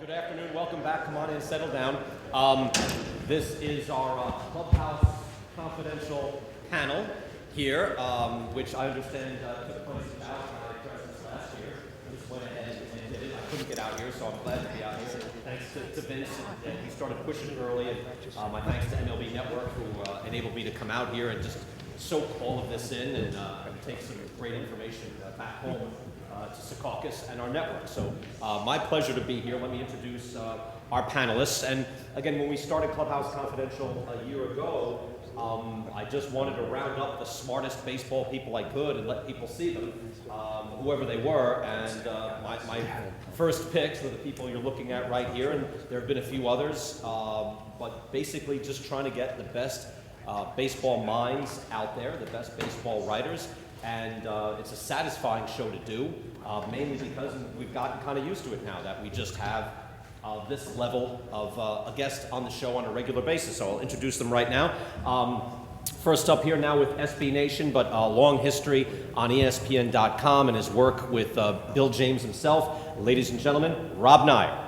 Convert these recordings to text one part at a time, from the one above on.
Good afternoon. Welcome back. Come on in, settle down. This is our Clubhouse confidential panel here, which I understand took place without my presence last year. I just went ahead and did it. I couldn't get out here, so I'm glad to be out here. Thanks to Vince. He started pushing early, and my thanks to MLB Network, who enabled me to come out here and just soak all of this in and take some great information back home to Secaucus and our network. So my pleasure to be here. Let me introduce our panelists. And again, when we started Clubhouse Confidential a year ago, I just wanted to round up the smartest baseball people I could and let people see them, whoever they were. And my first picks were the people you're looking at right here, and there have been a few others, but basically just trying to get the best baseball minds out there, the best baseball writers. And it's a satisfying show to do, mainly because we've gotten kind of used to it now that we just have this level of a guest on the show on a regular basis. So I'll introduce them right now. First up here now with SB Nation, but a long history on ESPN.com and his work with Bill James himself. Ladies and gentlemen, Rob Neyer.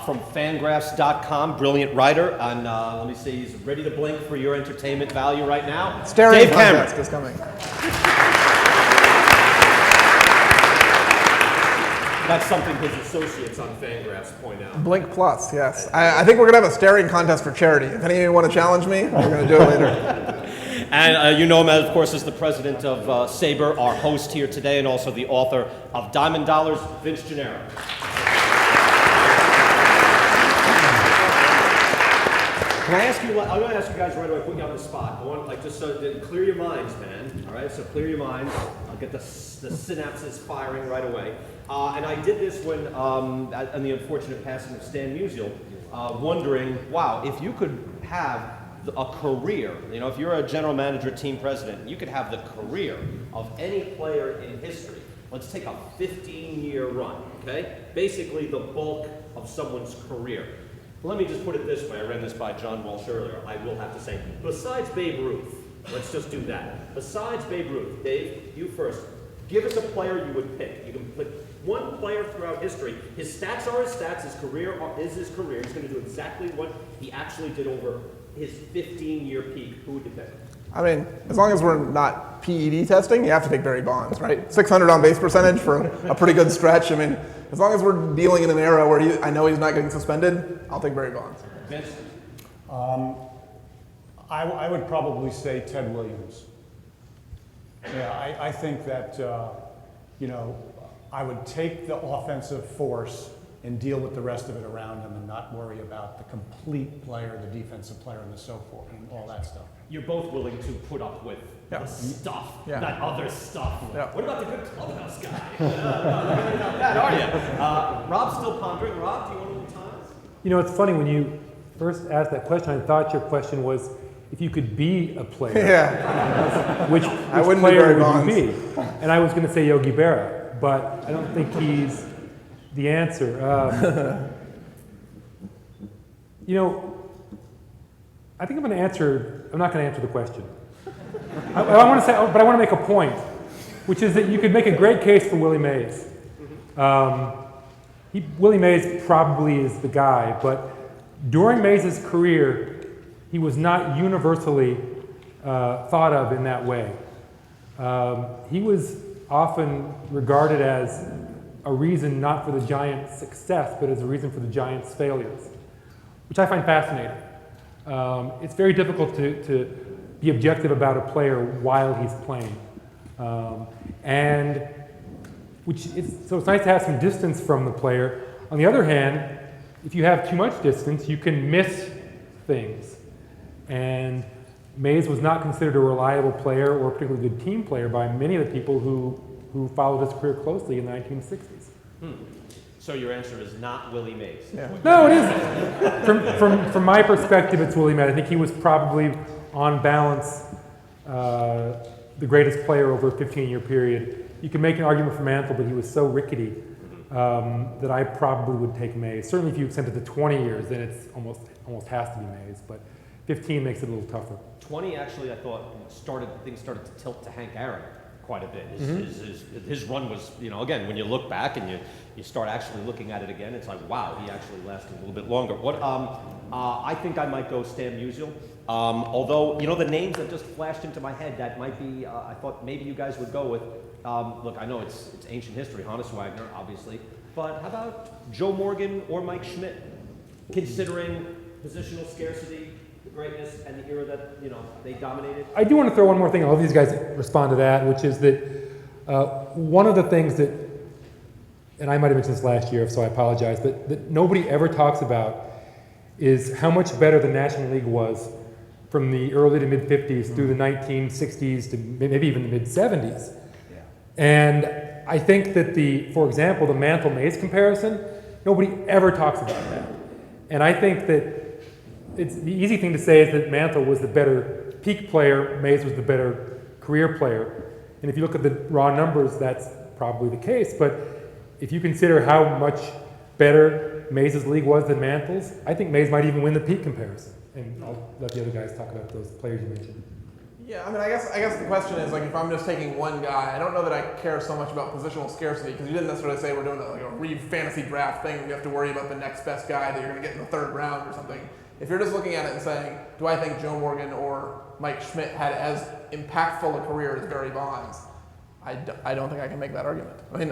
From FanGraphs.com, brilliant writer, and let me see, he's ready to blink for your entertainment value right now. Staring Dave Cameron is coming. That's something his associates on FanGraphs point out. Blink Plus, yes. I think we're going to have a staring contest for charity. If any of you want to challenge me, we're going to do it later. And you know him, of course, as the president of SABR, our host here today, and also the author of Diamond Dollars, Vince Gennaro. Can I ask you, I'm going to ask you guys right away, put you on the spot. I want, just so to clear your minds, man. All right, so clear your minds. I'll get the synapses firing right away. And I did this when, on the unfortunate passing of Stan Musial, wondering, wow, if you could have a career, you know, if you're a general manager, team president, you could have the career of any player in history. Let's take a 15-year run, okay? Basically the bulk of someone's career. Let me just put it this way. I ran this by John Walsh earlier. I will have to say, besides Babe Ruth, let's just do that. Besides Babe Ruth, Dave, you first. Give us a player you would pick. You can pick one player throughout history. His stats are his stats. His career is his career. He's going to do exactly what he actually did over his 15-year peak. Who would you pick? I mean, as long as we're not PED testing, you have to take Barry Bonds, right? 600 on base percentage for a pretty good stretch. I mean, as long as we're dealing in an era where I know he's not getting suspended, I'll take Barry Bonds. Vince? I would probably say Ted Williams. Yeah, I think that, you know, I would take the offensive force and deal with the rest of it around him and not worry about the complete player, the defensive player, and so forth, and all that stuff. You're both willing to put up with the stuff, that other stuff. Yeah. What about the good Clubhouse guy? Not about that, are you? Rob's still pondering. Rob, do you want a little time? You know, it's funny, when you first asked that question, I thought your question was, if you could be a player, which player would you be? And I was going to say Yogi Berra, but I don't think he's the answer. You know, I think I'm not going to answer the question. I want to say, but I want to make a point, which is that you could make a great case for Willie Mays. Willie Mays probably is the guy, but during Mays' career, he was not universally thought of in that way. He was often regarded as a reason not for the Giants' success, but as a reason for the Giants' failures, which I find fascinating. It's very difficult to be objective about a player while he's playing. So it's nice to have some distance from the player. On the other hand, if you have too much distance, you can miss things. And Mays was not considered a reliable player or a particularly good team player by many of the people who followed his career closely in the 1960s. So your answer is not Willie Mays? Yeah. No, it isn't. From my perspective, it's Willie Mays. I think he was probably, on balance, the greatest player over a 15-year period. You can make an argument for Mantle, but he was so rickety that I probably would take Mays. Certainly if you extend it to 20 years, then it's almost has to be Mays. But 15 makes it a little tougher. 20 actually, I thought, things started to tilt to Hank Aaron quite a bit. His run was, again, when you look back and you start actually looking at it again, it's like, wow, he actually lasted a little bit longer. I think I might go Stan Musial. Although, the names that just flashed into my head, that might be, I thought maybe you guys would go with, look, I know it's ancient history, Hannes Wagner, obviously, but how about Joe Morgan or Mike Schmidt, considering positional scarcity, the greatness, and the era that, they dominated? I do want to throw one more thing. All of these guys respond to that, which is that one of the things that, and I might have mentioned this last year, so I apologize, but that nobody ever talks about is how much better the National League was from the early to mid-50s through the 1960s to maybe even the mid-70s. Yeah. And I think that for example, the Mantle-Mays comparison, nobody ever talks about that. And I think that the easy thing to say is that Mantle was the better peak player, Mays was the better career player. And if you look at the raw numbers, that's probably the case. But if you consider how much better Mays' league was than Mantle's, I think Mays might even win the peak comparison. And I'll let the other guys talk about those players you mentioned. Yeah, I mean, I guess the question is, like, if I'm just taking one guy, I don't know that I care so much about positional scarcity, because you didn't necessarily say we're doing a Reeve fantasy draft thing, we have to worry about the next best guy that you're going to get in the third round or something. If you're just looking at it and saying, do I think Joe Morgan or Mike Schmidt had as impactful a career as Barry Bonds, I don't think I can make that argument. I mean,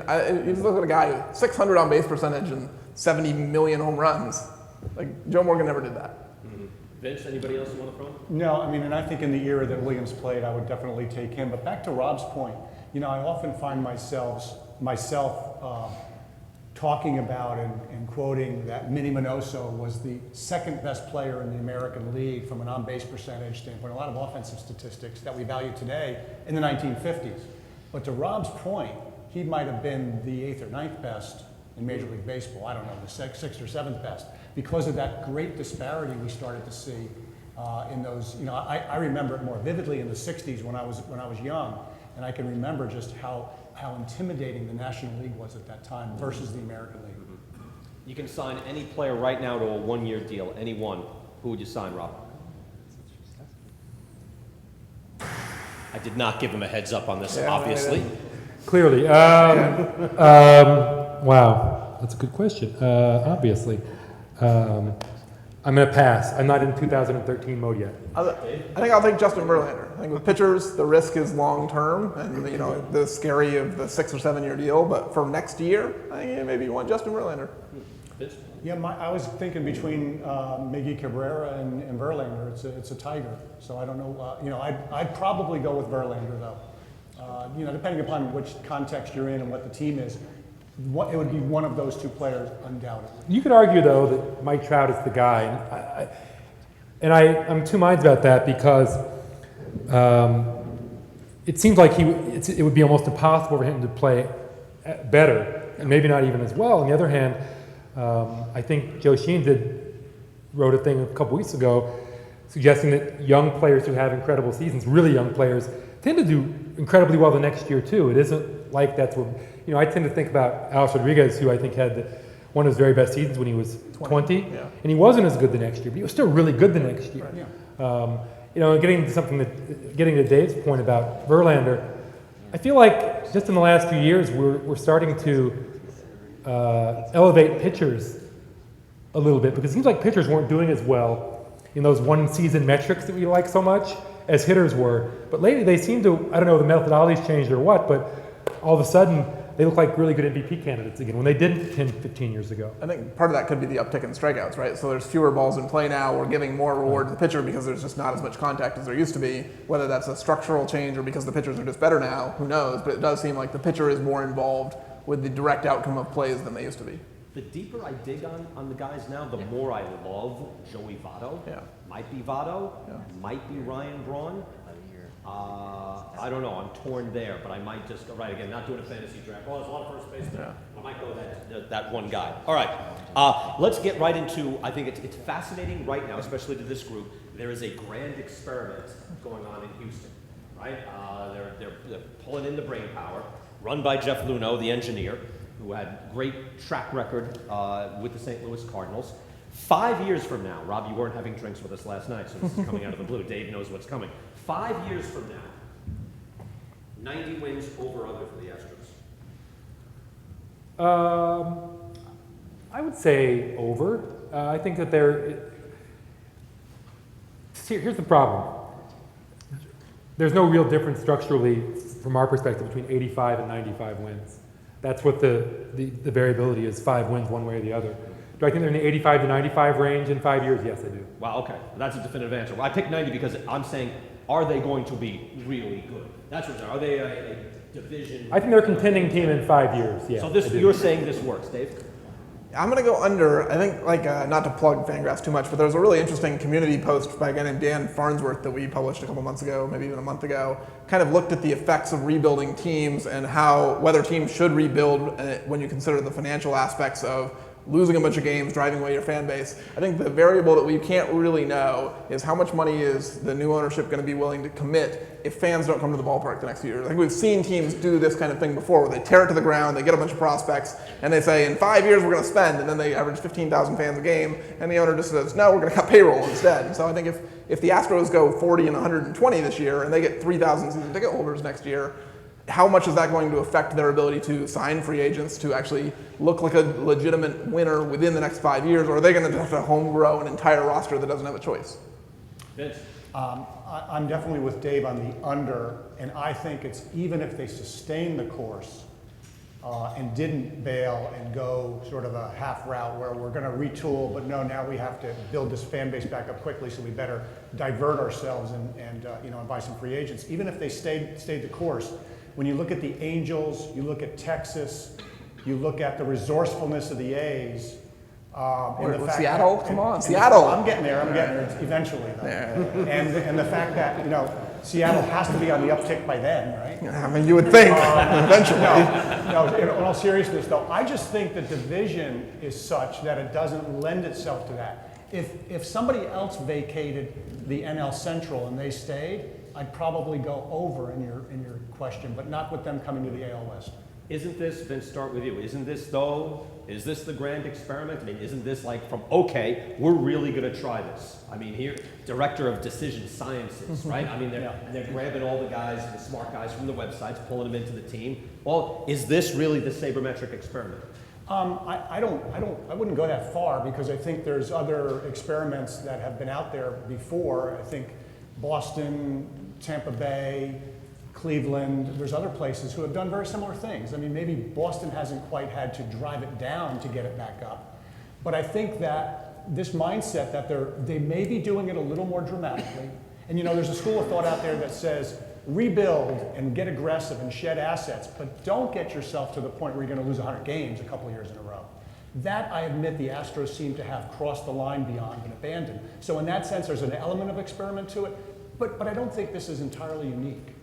you just look at a guy, 600 on base percentage and 70 million home runs. Like, Joe Morgan never did that. Vince, anybody else you want to throw? No, I mean, and I think in the era that Williams played, I would definitely take him. But back to Rob's point, I often find myself talking about and quoting that Minnie Minoso was the second best player in the American League from an on-base percentage standpoint, a lot of offensive statistics that we value today in the 1950s. But to Rob's point, he might have been the 8th or 9th best in Major League Baseball. I don't know, the 6th or 7th best, because of that great disparity we started to see in those. I remember it more vividly in the 60s when I was young, and I can remember just how intimidating the National League was at that time versus the American League. You can sign any player right now to a one-year deal, any one. Who would you sign, Rob? I did not give him a heads up on this, obviously. Clearly. Wow, that's a good question. Obviously. I'm going to pass. I'm not in 2013 mode yet. I think I'll take Justin Verlander. I think with pitchers, the risk is long term, and the scary of the 6 or 7 year deal. But for next year, I think maybe you want Justin Verlander. Yeah, I was thinking between Miggy Cabrera and Verlander. It's a tiger. So I don't know. I'd probably go with Verlander though. Depending upon which context you're in and what the team is. It would be one of those two players, undoubtedly. You could argue, though, that Mike Trout is the guy. And I'm two minds about that because it seems like it would be almost impossible for him to play better, and maybe not even as well. On the other hand, I think Joe Sheen wrote a thing a couple weeks ago suggesting that young players who have incredible seasons, really young players, tend to do incredibly well the next year, too. It isn't like that's what... I tend to think about Alex Rodriguez, who I think had one of his very best seasons when he was 20, and he wasn't as good the next year, but he was still really good the next year. Right. Getting to Dave's point about Verlander, I feel like just in the last few years we're starting to elevate pitchers a little bit, because it seems like pitchers weren't doing as well in those one-season metrics that we like so much as hitters were. But lately they seem to, I don't know if the methodology's changed or what, but all of a sudden they look like really good MVP candidates again when they didn't 10, 15 years ago. I think part of that could be the uptick in strikeouts, right? So there's fewer balls in play now. We're giving more reward to the pitcher because there's just not as much contact as there used to be. Whether that's a structural change or because the pitchers are just better now, who knows? But it does seem like the pitcher is more involved with the direct outcome of plays than they used to be. The deeper I dig on the guys now, the more I love Joey Votto. Yeah. Might be Votto, might be Ryan Braun. I don't know, I'm torn there, but I might just go, right, again, not doing a fantasy draft. Well, there's a lot of first basemen. I might go that one guy. All right, let's get right into, I think it's fascinating right now, especially to this group. There is a grand experiment going on in Houston, right? They're pulling in the brain power, run by Jeff Luhnow, the engineer, who had great track record with the St. Louis Cardinals. 5 years from now, Rob, you weren't having drinks with us last night, so this is coming out of the blue. Dave knows what's coming. 5 years from now, 90 wins over under for the Astros. I would say over. I think that here's the problem. There's no real difference structurally from our perspective between 85 and 95 wins. That's what the variability is, 5 wins one way or the other. Do I think they're in the 85 to 95 range in 5 years? Yes, I do. Wow, okay. That's a definitive answer. Well, I picked 90 because I'm saying, are they going to be really good? That's what. Are they a division? I think they're a contending team in 5 years. Yeah. So you're saying this works, Dave? I'm going to go under. I think, not to plug FanGraphs too much, but there was a really interesting community post by a guy named Dan Farnsworth that we published a couple months ago, maybe even a month ago, kind of looked at the effects of rebuilding teams and whether teams should rebuild when you consider the financial aspects of losing a bunch of games, driving away your fan base. I think the variable that we can't really know is how much money is the new ownership going to be willing to commit if fans don't come to the ballpark the next few years. I think we've seen teams do this kind of thing before, where they tear it to the ground, they get a bunch of prospects, and they say, in 5 years we're going to spend, and then they average 15,000 fans a game, and the owner just says, no, we're going to cut payroll instead. So I think if the Astros go 40 and 120 this year, and they get 3,000 season ticket holders next year, how much is that going to affect their ability to sign free agents to actually look like a legitimate winner within the next 5 years? Or are they going to have to home grow an entire roster that doesn't have a choice? Vince? I'm definitely with Dave on the under, and I think it's even if they sustain the course and didn't bail and go sort of a half route where we're going to retool, but no, now we have to build this fan base back up quickly, so we better divert ourselves and buy some free agents. Even if they stayed the course, when you look at the Angels, you look at Texas, you look at the resourcefulness of the A's. Seattle, come on, Seattle. I'm getting there eventually, though. And the fact that, Seattle has to be on the uptick by then, right? I mean, you would think, eventually. No, in all seriousness, though, I just think the division is such that it doesn't lend itself to that. If somebody else vacated the NL Central and they stayed, I'd probably go over in your question, but not with them coming to the AL West. Isn't this, Vince, start with you, is this the grand experiment? I mean, isn't this like from, okay, we're really going to try this? I mean, here, director of decision sciences, right? I mean, they're grabbing all the guys, the smart guys from the websites, pulling them into the team. Well, is this really the sabermetric experiment? I wouldn't go that far because I think there's other experiments that have been out there before. I think Boston, Tampa Bay, Cleveland, there's other places who have done very similar things. I mean, maybe Boston hasn't quite had to drive it down to get it back up. But I think that this mindset that they may be doing it a little more dramatically. And there's a school of thought out there that says, rebuild and get aggressive and shed assets, but don't get yourself to the point where you're going to lose 100 games a couple years in a row. That, I admit, the Astros seem to have crossed the line beyond and abandoned. So in that sense, there's an element of experiment to it, but I don't think this is entirely unique.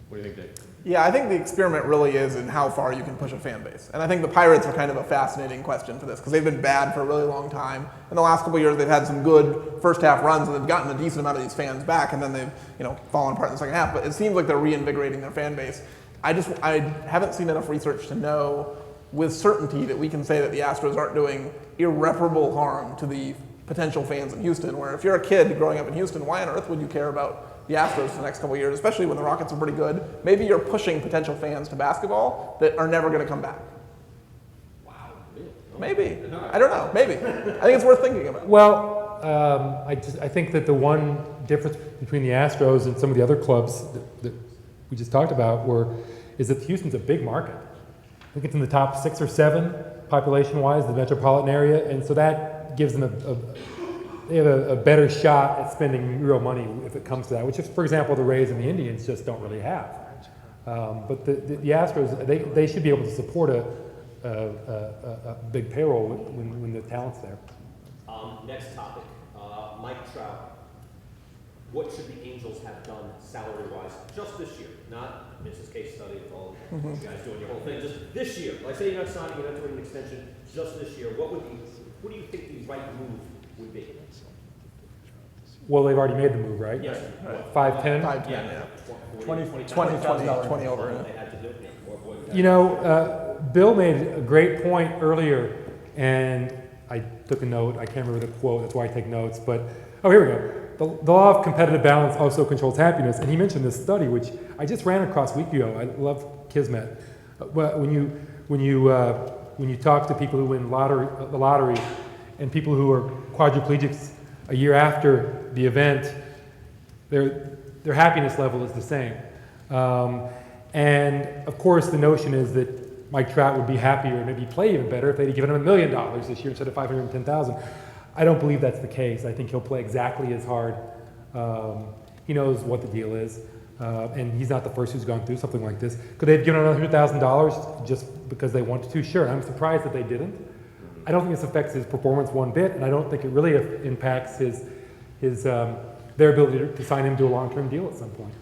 What do you think, Dave? Yeah, I think the experiment really is in how far you can push a fan base. And I think the Pirates are kind of a fascinating question for this because they've been bad for a really long time. In the last couple of years, they've had some good first half runs and they've gotten a decent amount of these fans back, and then they've fallen apart in the second half. But it seems like they're reinvigorating their fan base. I haven't seen enough research to know with certainty that we can say that the Astros aren't doing irreparable harm to the potential fans in Houston, where if you're a kid growing up in Houston, why on earth would you care about the Astros for the next couple of years, especially when the Rockets are pretty good? Maybe you're pushing potential fans to basketball that are never going to come back. Wow, really? Maybe. I don't know. Maybe. I think it's worth thinking about. Well, I think that the one difference between the Astros and some of the other clubs that we just talked about is that Houston's a big market. I think it's in the top 6 or 7 population-wise, the metropolitan area, and so that gives them they have a better shot at spending real money if it comes to that, which is, for example, the Rays and the Indians just don't really have. But the Astros, they should be able to support a big payroll when the talent's there. Next topic, Mike Trout. What should the Angels have done salary-wise just this year? Not Vince's case study with all you guys doing your whole thing. Just this year. Like, say you're not signing, you're not doing an extension. Just this year. What do you think the right move would be? Well, they've already made the move, right? Yes. 5-10? 5-10, Yeah. 20 over. They had to do it. Bill made a great point earlier, and I took a note. I can't remember the quote. That's why I take notes. But, here we go. the law of competitive balance also controls happiness. And he mentioned this study, which I just ran across a week ago. I love Kismet. When you talk to people who win the lottery and people who are quadriplegics a year after the event, their happiness level is the same. And of course, the notion is that Mike Trout would be happier and maybe play even better if they'd given him $1 million this year instead of $510,000. I don't believe that's the case. I think he'll play exactly as hard. He knows what the deal is, and he's not the first who's gone through something like this. Could they have given him $100,000 just because they wanted to? Sure. I'm surprised that they didn't. I don't think this affects his performance one bit, and I don't think it really impacts their ability to sign him to a long-term deal at some point.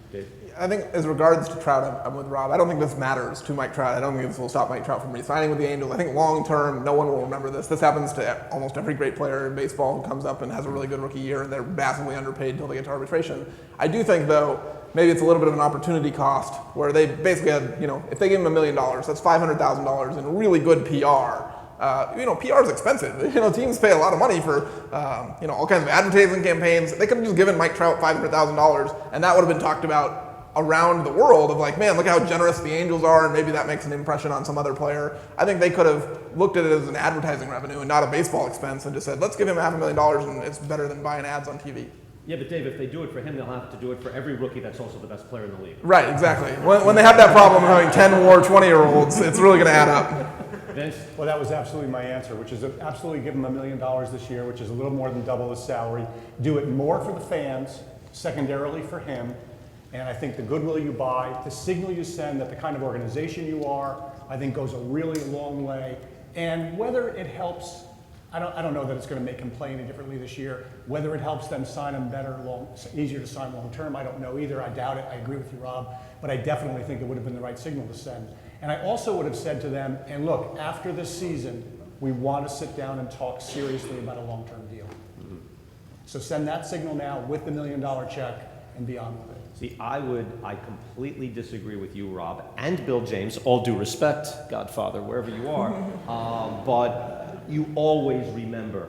I think as regards to Trout, I'm with Rob. I don't think this matters to Mike Trout. I don't think this will stop Mike Trout from re-signing with the Angels. I think long-term, no one will remember this. This happens to almost every great player in baseball who comes up and has a really good rookie year, and they're massively underpaid until they get to arbitration. I do think, though, maybe it's a little bit of an opportunity cost where they basically had, if they gave him $1 million, that's $500,000 in really good PR. PR is expensive. Teams pay a lot of money for, all kinds of advertising campaigns. They could have just given Mike Trout $500,000, and that would have been talked about around the world of like, man, look how generous the Angels are, and maybe that makes an impression on some other player. I think they could have looked at it as an advertising revenue and not a baseball expense and just said, let's give him $500,000 and it's better than buying ads on TV. Yeah, but Dave, if they do it for him, they'll have to do it for every rookie that's also the best player in the league. Right, exactly. When they have that problem of having 10 more 20-year-olds, it's really going to add up. Vince? Well, that was absolutely my answer, which is absolutely give him $1 million this year, which is a little more than double his salary. Do it more for the fans, secondarily for him. And I think the goodwill you buy, the signal you send that the kind of organization you are, I think goes a really long way. And whether it helps, I don't know that it's going to make him play any differently this year. Whether it helps them sign him better, easier to sign long term, I don't know either. I doubt it. I agree with you, Rob. But I definitely think it would have been the right signal to send. And I also would have said to them, and look, after this season, we want to sit down and talk seriously about a long-term deal. Mm-hmm. So send that signal now with the $1 million check and be on with it. See, I completely disagree with you, Rob, and Bill James, all due respect, Godfather, wherever you are, but you always remember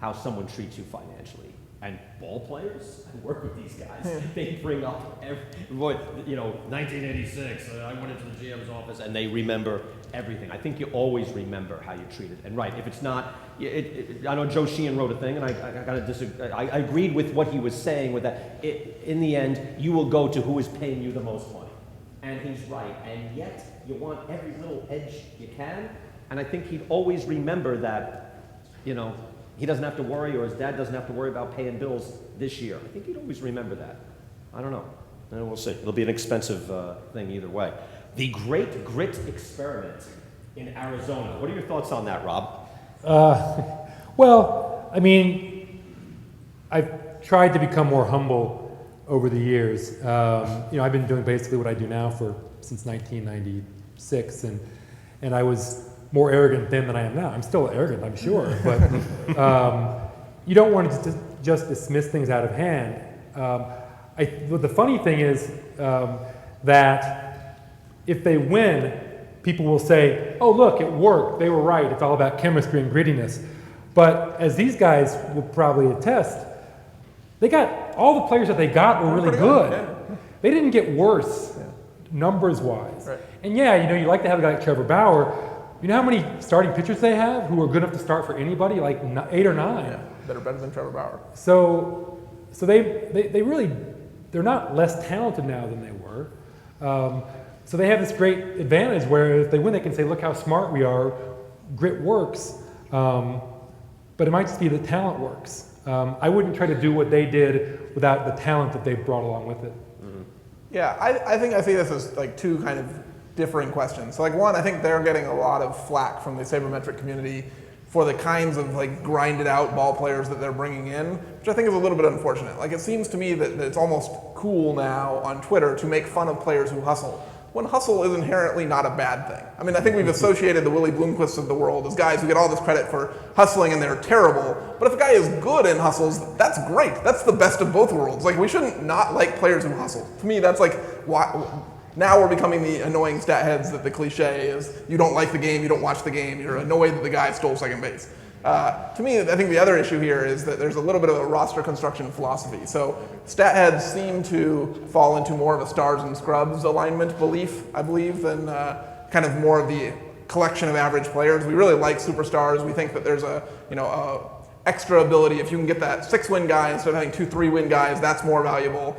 how someone treats you financially. And ball players, I work with these guys, they bring up 1986, I went into the GM's office, and they remember everything. I think you always remember how you treated. And right, if it's not, I know Joe Sheehan wrote a thing, and I got to disagree. I agreed with what he was saying with that. In the end, you will go to who is paying you the most money. And he's right. And yet, you want every little edge you can. And I think he'd always remember that, he doesn't have to worry, or his dad doesn't have to worry about paying bills this year. I think he'd always remember that. I don't know. We'll see. It'll be an expensive thing either way. The Great Grit Experiment in Arizona. What are your thoughts on that, Rob? Well, I mean, I've tried to become more humble over the years. I've been doing basically what I do now since 1996, and I was more arrogant then than I am now. I'm still arrogant, I'm sure, but you don't want to just dismiss things out of hand. The funny thing is that if they win, people will say, oh, look, it worked, they were right, it's all about chemistry and grittiness. But as these guys will probably attest, they got, all the players that they got were really good. Yeah. They didn't get worse, numbers-wise. Right. And yeah, you like to have a guy like Trevor Bauer. You know how many starting pitchers they have who are good enough to start for anybody? Like 8 or 9. Yeah, that are better than Trevor Bauer. So they really, they're not less talented now than they were. So they have this great advantage where if they win, they can say, look how smart we are, grit works, but it might just be the talent works. I wouldn't try to do what they did without the talent that they brought along with it. Mm-hmm. Yeah, I think I see this as like two kind of differing questions. So like one, I think they're getting a lot of flack from the sabermetric community for the kinds of like grinded out ball players that they're bringing in, which I think is a little bit unfortunate. Like it seems to me that it's almost cool now on Twitter to make fun of players who hustle, when hustle is inherently not a bad thing. I mean, I think we've associated the Willie Bloomquists of the world as guys who get all this credit for hustling and they're terrible. But if a guy is good and hustles, that's great. That's the best of both worlds. Like we shouldn't not like players who hustle. To me, that's like why. Now we're becoming the annoying stat heads that the cliche is, you don't like the game, you don't watch the game, you're annoyed that the guy stole second base. To me, I think the other issue here is that there's a little bit of a roster construction philosophy. So stat heads seem to fall into more of a stars and scrubs alignment belief, I believe, than kind of more of the collection of average players. We really like superstars. We think that there's a extra ability. If you can get that 6-win guy instead of having 2 3-win guys, that's more valuable.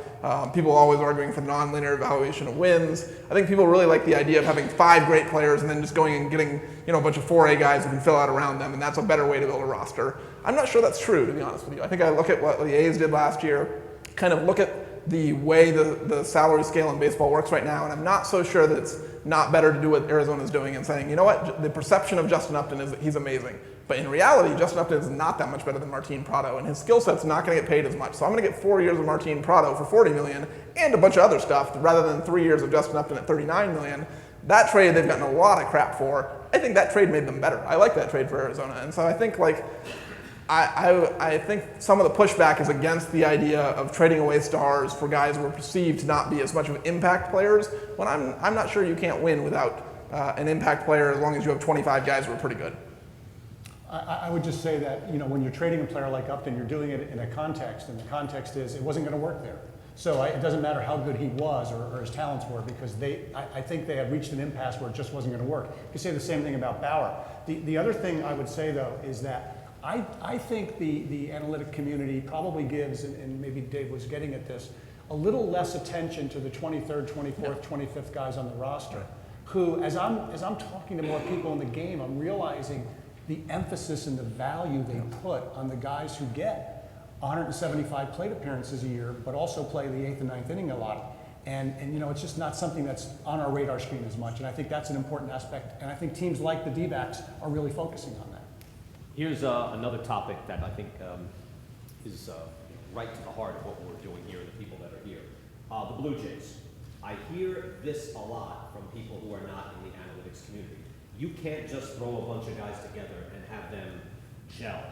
People are always arguing for non-linear evaluation of wins. I think people really like the idea of having 5 great players and then just going and getting a bunch of 4A guys who can fill out around them, and that's a better way to build a roster. I'm not sure that's true, to be honest with you. I think I look at what the A's did last year, kind of look at the way the salary scale in baseball works right now, and I'm not so sure that it's not better to do what Arizona's doing and saying, you know what, the perception of Justin Upton is that he's amazing. But in reality, Justin Upton is not that much better than Martin Prado, and his skill set's not going to get paid as much. So I'm going to get 4 years of Martin Prado for $40 million and a bunch of other stuff rather than 3 years of Justin Upton at $39 million. That trade they've gotten a lot of crap for. I think that trade made them better. I like that trade for Arizona, and so I think I think some of the pushback is against the idea of trading away stars for guys who are perceived to not be as much of impact players. When I'm not sure you can't win without an impact player as long as you have 25 guys who are pretty good. I would just say that when you're trading a player like Upton, you're doing it in a context, and the context is it wasn't going to work there. So it doesn't matter how good he was or his talents were, because I think they had reached an impasse where it just wasn't going to work. You could say the same thing about Bauer. The other thing I would say, though, is that I think the analytic community probably gives, and maybe Dave was getting at this, a little less attention to the 23rd, 24th, 25th guys on the roster, who, as I'm talking to more people in the game, I'm realizing the emphasis and the value they put on the guys who get 175 plate appearances a year, but also play the 8th and 9th inning a lot. And it's just not something that's on our radar screen as much. And I think that's an important aspect. And I think teams like the D-backs are really focusing on that. Here's another topic that I think is right to the heart of what we're doing here and the people that are here. The Blue Jays. I hear this a lot from people who are not in the analytics community. You can't just throw a bunch of guys together and have them gel.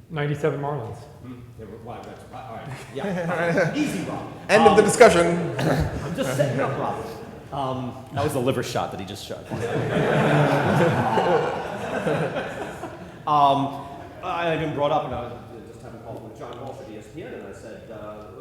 97 Marlins. All right. Yeah. Easy, Rob. End of the discussion. I'm just setting you up, Rob. That was the liver shot that he just shot. I had been brought up, and I was just having a call with John Walsh at ESPN, and I said,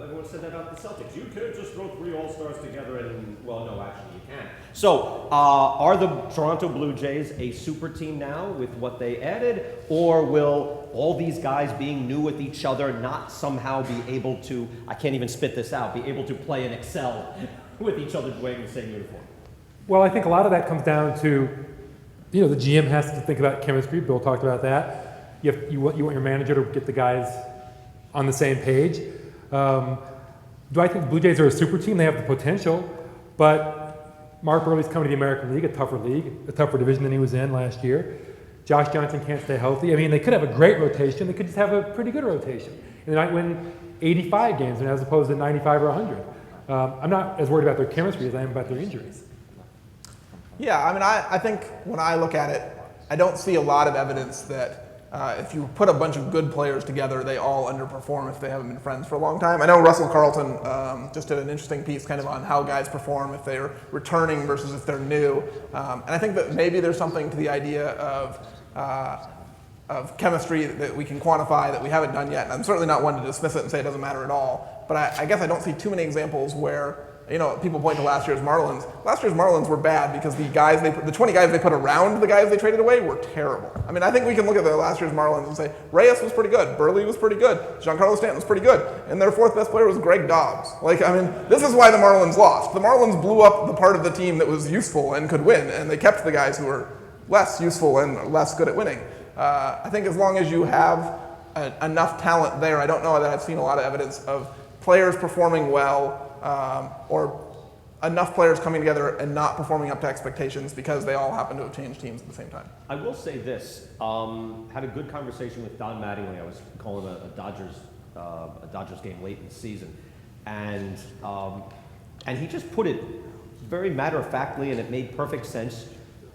everyone said that about the Celtics. You can't just throw 3 All-Stars together and, well, no, actually you can. So, are the Toronto Blue Jays a super team now with what they added, or will all these guys being new with each other not somehow be able to, I can't even spit this out, be able to play and excel with each other wearing the same uniform? Well, I think a lot of that comes down to, the GM has to think about chemistry. Bill talked about that. You want your manager to get the guys on the same page. Do I think the Blue Jays are a super team? They have the potential, but Mark Burley's coming to the American League, a tougher division than he was in last year. Josh Johnson can't stay healthy. I mean, they could have a great rotation. They could just have a pretty good rotation. And they might win 85 games as opposed to 95 or 100. I'm not as worried about their chemistry as I am about their injuries. Yeah, I mean, I think when I look at it, I don't see a lot of evidence that if you put a bunch of good players together, they all underperform if they haven't been friends for a long time. I know Russell Carlton just did an interesting piece kind of on how guys perform if they're returning versus if they're new. And I think that maybe there's something to the idea of chemistry that we can quantify that we haven't done yet. And I'm certainly not one to dismiss it and say it doesn't matter at all. But I guess I don't see too many examples where people point to last year's Marlins. Last year's Marlins were bad because the 20 guys they put around the guys they traded away were terrible. I mean, I think we can look at the last year's Marlins and say, Reyes was pretty good, Burley was pretty good, Giancarlo Stanton was pretty good, and their 4th best player was Greg Dobbs. This is why the Marlins lost. The Marlins blew up the part of the team that was useful and could win, and they kept the guys who were less useful and less good at winning. I think as long as you have enough talent there, I don't know that I've seen a lot of evidence of players performing well or enough players coming together and not performing up to expectations because they all happen to have changed teams at the same time. I will say this, had a good conversation with Don Mattingly. I was calling a Dodgers game late in the season, and he just put it very matter-of-factly, and it made perfect sense.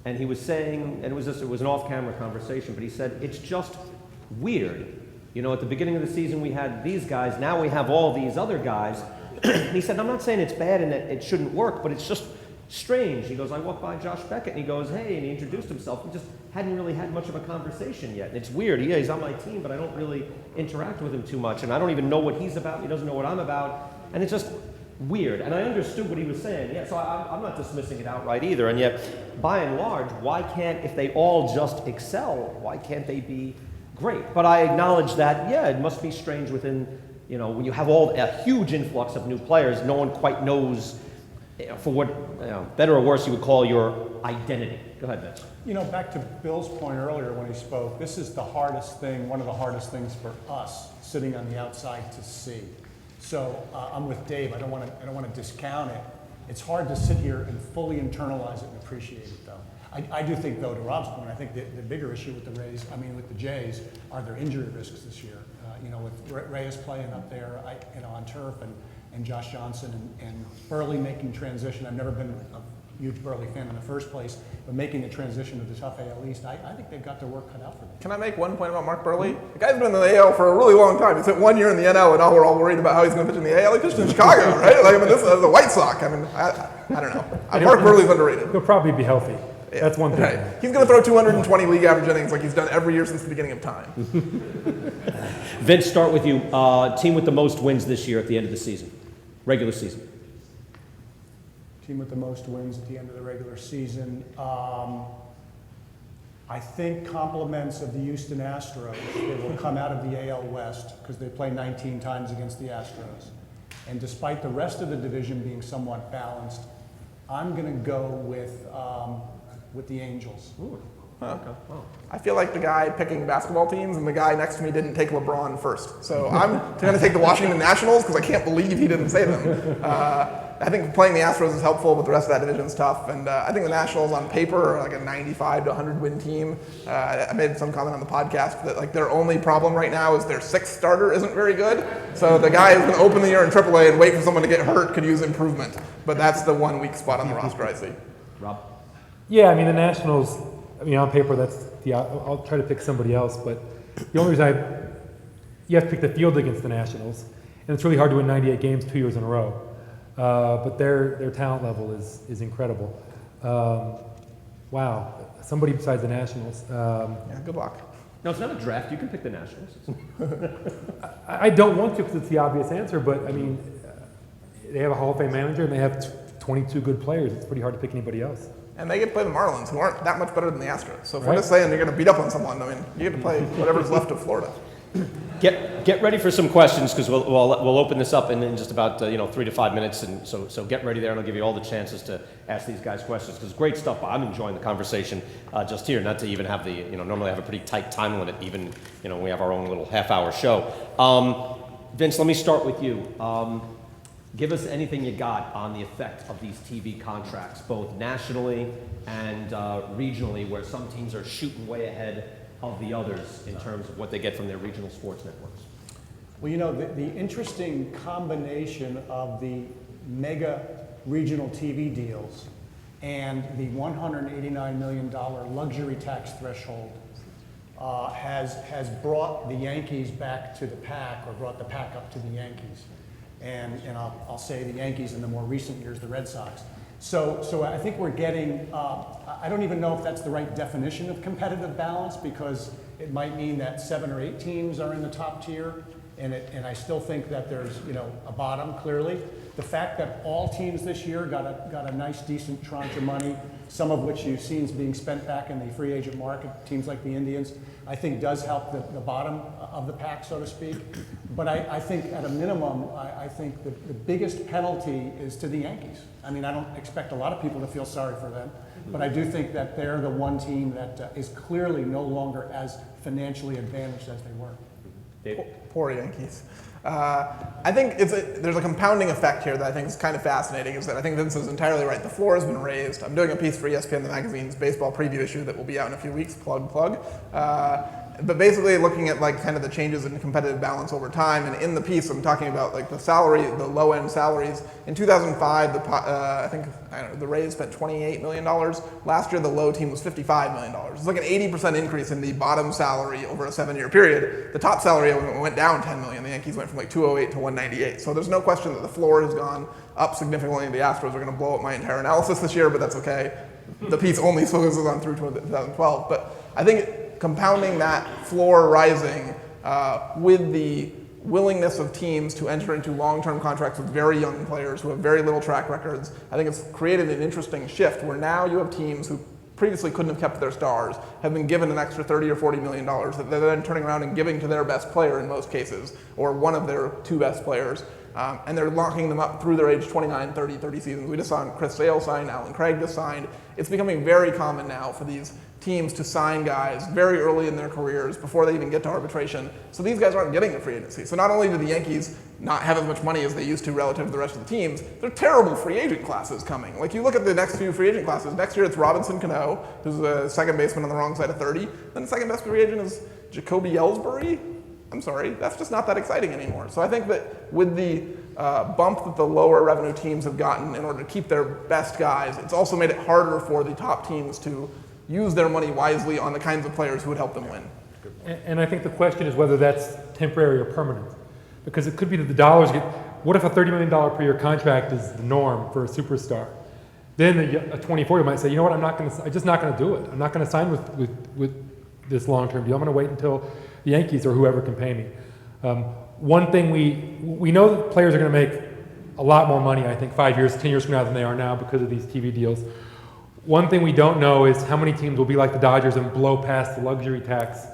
And he was saying, and it was an off-camera conversation, but he said, it's just weird. At the beginning of the season we had these guys, now we have all these other guys. And he said, I'm not saying it's bad and that it shouldn't work, but it's just, strange. He goes, I walked by Josh Beckett, and he goes, hey, and he introduced himself. We just hadn't really had much of a conversation yet. And it's weird. Yeah, he's on my team, but I don't really interact with him too much, and I don't even know what he's about. He doesn't know what I'm about, and it's just weird. And I understood what he was saying. Yeah, so I'm not dismissing it outright either. And yet, by and large, why can't, if they all just excel, why can't they be great? But I acknowledge that, yeah, it must be strange within, when you have a huge influx of new players, no one quite knows for what, better or worse, you would call your identity. Go ahead, Vince. Back to Bill's point earlier when he spoke, this is the hardest thing, one of the hardest things for us sitting on the outside to see. So I'm with Dave. I don't want to discount it. It's hard to sit here and fully internalize it and appreciate it, though. I do think, though, to Rob's point, I think the bigger issue with with the Jays, are their injury risks this year. With Reyes playing up there, on turf, and Josh Johnson and Burley making transition. I've never been a huge Burley fan in the first place, but making the transition to the tough AL East, I think they've got their work cut out for them. Can I make one point about Mark Burley? The guy's been in the AL for a really long time. He spent 1 year in the NL, and now we're all worried about how he's going to pitch in the AL. He pitched in Chicago, right? This is the White Sox. I don't know. Mark Burley's underrated. He'll probably be healthy. Yeah. That's one thing. Right. He's going to throw 220 league average innings like he's done every year since the beginning of time. Vince, start with you. Team with the most wins this year at the end of the season, regular season. Team with the most wins at the end of the regular season. I think compliments of the Houston Astros. They will come out of the AL West because they play 19 times against the Astros. And despite the rest of the division being somewhat balanced, I'm going to go with the Angels. Ooh. Huh. Okay. Wow. I feel like the guy picking basketball teams, and the guy next to me didn't take LeBron first. So I'm going to take the Washington Nationals because I can't believe he didn't say them. I think playing the Astros is helpful, but the rest of that division is tough. And I think the Nationals on paper are like a 95 to 100 win team. I made some comment on the podcast that their only problem right now is their sixth starter isn't very good. So the guy who's going to open the year in AAA and wait for someone to get hurt could use improvement. But that's the one weak spot on the roster I see. Rob? Yeah, the Nationals, on paper, I'll try to pick somebody else, but the only reason you have to pick the field against the Nationals, and it's really hard to win 98 games 2 years in a row. But their talent level is incredible. Wow, somebody besides the Nationals. Yeah, good luck. No, it's not a draft. You can pick the Nationals. I don't want to because it's the obvious answer, but they have a Hall of Fame manager and they have 22 good players. It's pretty hard to pick anybody else. And they get to play the Marlins, who aren't that much better than the Astros. So if we're just saying you're going to beat up on someone, you get to play whatever's left of Florida. Get ready for some questions because we'll open this up in just about 3 to 5 minutes, and so get ready there, and I'll give you all the chances to ask these guys questions because great stuff. But I'm enjoying the conversation just here, not to even have the normally I have a pretty tight time limit, even we have our own little half-hour show. Vince, let me start with you. Give us anything you got on the effect of these TV contracts, both nationally and regionally, where some teams are shooting way ahead of the others in terms of what they get from their regional sports networks. Well, the interesting combination of the mega regional TV deals and the $189 million luxury tax threshold has brought the Yankees back to the pack, or brought the pack up to the Yankees. And I'll say the Yankees in the more recent years, the Red Sox. So I think we're getting, I don't even know if that's the right definition of competitive balance, because it might mean that 7 or 8 teams are in the top tier, and I still think that there's a bottom, clearly. The fact that all teams this year got a nice, decent tranche of money, some of which you've seen is being spent back in the free agent market, teams like the Indians, I think does help the bottom of the pack, so to speak. But I think at a minimum, I think the biggest penalty is to the Yankees. I don't expect a lot of people to feel sorry for them, but I do think that they're the one team that is clearly no longer as financially advantaged as they were. Dave? Poor Yankees. I think there's a compounding effect here that I think is kind of fascinating, is that I think Vince is entirely right. The floor has been raised. I'm doing a piece for ESPN, the magazine's baseball preview issue that will be out in a few weeks, plug. But basically looking at like kind of the changes in competitive balance over time, and in the piece I'm talking about like the salary, the low end salaries. In 2005, I think the Rays spent $28 million. Last year the low team was $55 million. It's like an 80% increase in the bottom salary over a 7-year period. The top salary went down $10 million. The Yankees went from like 208 to 198. So there's no question that the floor has gone up significantly. The Astros are going to blow up my entire analysis this year, but that's okay. The piece only focuses on through 2012. But I think compounding that floor rising with the willingness of teams to enter into long-term contracts with very young players who have very little track records, I think it's created an interesting shift where now you have teams who previously couldn't have kept their stars, have been given an extra $30 or $40 million that they're then turning around and giving to their best player in most cases, or one of their 2 best players. And they're locking them up through their age 29, 30 seasons. We just saw Chris Sale sign, Alan Craig just signed. It's becoming very common now for these teams to sign guys very early in their careers before they even get to arbitration. So these guys aren't getting the free agency. So not only do the Yankees not have as much money as they used to relative to the rest of the teams, they're terrible free agent classes coming. Like you look at the next few free agent classes, next year it's Robinson Cano, who's a second baseman on the wrong side of 30. Then the second best free agent is Jacoby Ellsbury. I'm sorry, that's just not that exciting anymore. So I think that with the bump that the lower revenue teams have gotten in order to keep their best guys, it's also made it harder for the top teams to use their money wisely on the kinds of players who would help them win. And I think the question is whether that's temporary or permanent. Because it could be that the dollars get, what if a $30 million per year contract is the norm for a superstar? Then a 24-year might say, you know what, I'm just not going to do it. I'm not going to sign with this long-term deal. I'm going to wait until the Yankees or whoever can pay me. One thing we know that players are going to make a lot more money, I think, 5 years, 10 years from now than they are now because of these TV deals. One thing we don't know is how many teams will be like the Dodgers and blow past the luxury tax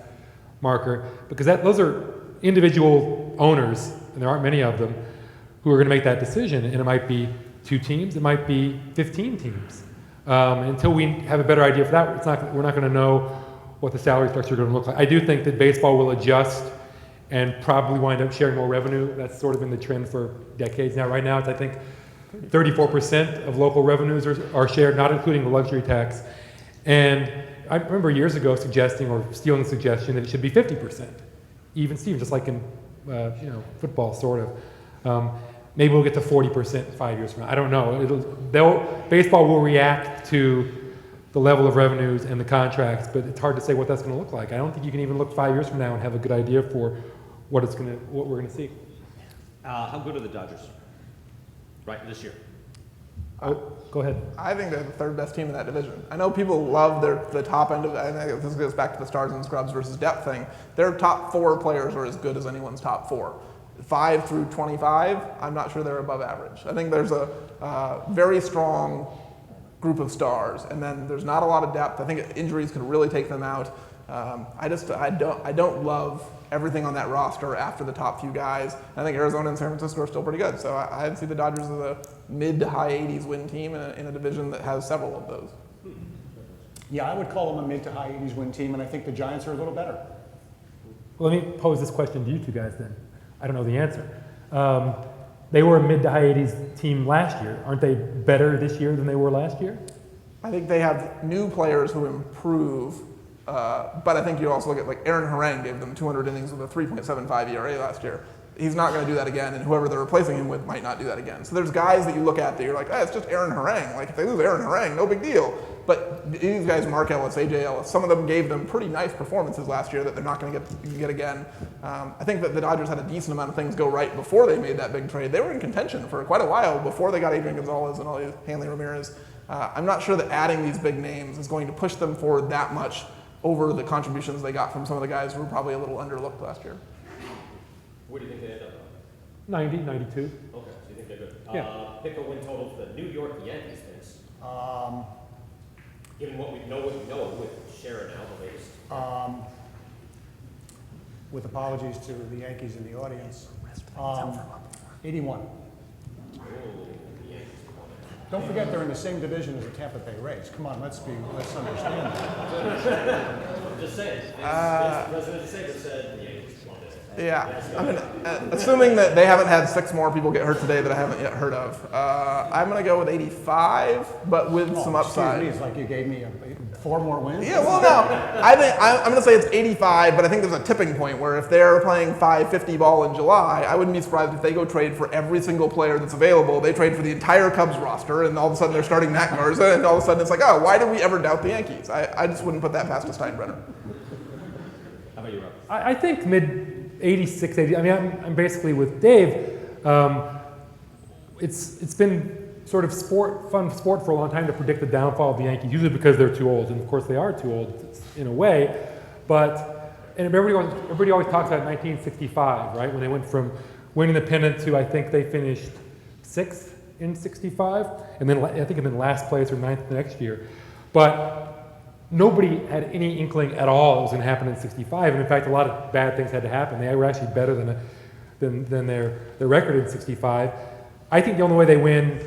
marker, because those are individual owners, and there aren't many of them, who are going to make that decision. And it might be 2 teams, it might be 15 teams. Until we have a better idea for that, we're not going to know what the salary structure is going to look like. I do think that baseball will adjust and probably wind up sharing more revenue. That's sort of been the trend for decades now. Right now, it's, I think, 34% of local revenues are shared, not including the luxury tax. And I remember years ago suggesting or stealing the suggestion that it should be 50%. Even Steven, just like in football, sort of. Maybe we'll get to 40% 5 years from now. I don't know. Baseball will react to the level of revenues and the contracts, but it's hard to say what that's going to look like. I don't think you can even look 5 years from now and have a good idea for what we're going to see. How good are the Dodgers? Right, this year. Go ahead. I think they're the 3rd best team in that division. I know people love the top end of it. I think this goes back to the stars and scrubs versus depth thing. Their top 4 players are as good as anyone's top 4. 5 through 25, I'm not sure they're above average. I think there's a very strong group of stars, and then there's not a lot of depth. I think injuries could really take them out. I don't love everything on that roster after the top few guys. I think Arizona and San Francisco are still pretty good. So I'd see the Dodgers as a mid to high 80s win team in a division that has several of those. Yeah, I would call them a mid to high 80s win team, and I think the Giants are a little better. Well, let me pose this question to you 2 guys then. I don't know the answer. They were a mid to high 80s team last year. Aren't they better this year than they were last year? I think they have new players who improve, but I think you also look at like Aaron Harang gave them 200 innings with a 3.75 ERA last year. He's not going to do that again, and whoever they're replacing him with might not do that again. So there's guys that you look at that you're like, it's just Aaron Harang. Like if they lose Aaron Harang, no big deal. But these guys, Mark Ellis, AJ Ellis, some of them gave them pretty nice performances last year that they're not going to get again. I think that the Dodgers had a decent amount of things go right before they made that big trade. They were in contention for quite a while before they got Adrian Gonzalez and all these Hanley Ramirez. I'm not sure that adding these big names is going to push them forward that much over the contributions they got from some of the guys who were probably a little underlooked last year. Where do you think they end up? 90, 92. Okay, so you think they're good. Yeah. Pick a win total for the New York Yankees, Vince. Given what we know with Sharon now, the latest. With apologies to the Yankees in the audience. 81. Don't forget they're in the same division as the Tampa Bay Rays. Come on, let's understand that. I'm just saying. The president of the Sabres said the Yankees won it. Yeah, I mean, assuming that they haven't had 6 more people get hurt today that I haven't yet heard of, I'm going to go with 85, but with some upside. Excuse me, it's like you gave me 4 more wins? Yeah, well, no. I think I'm going to say it's 85, but I think there's a tipping point where if they're playing 550 ball in July, I wouldn't be surprised if they go trade for every single player that's available. They trade for the entire Cubs roster, and all of a sudden they're starting Matt Garza, and all of a sudden it's like, oh, why did we ever doubt the Yankees? I just wouldn't put that past a Steinbrenner. How about you, Rob? I think mid 86, 80. I mean, I'm basically with Dave. It's been sort of fun sport for a long time to predict the downfall of the Yankees, usually because they're too old, and of course they are too old in a way. But and everybody always talks about 1965, right? When they went from winning the pennant to I think they finished 6th in 65, and then I think in last place or 9th the next year. But nobody had any inkling at all it was going to happen in 65, and in fact, a lot of bad things had to happen. They were actually better than their record in 65. I think the only way they win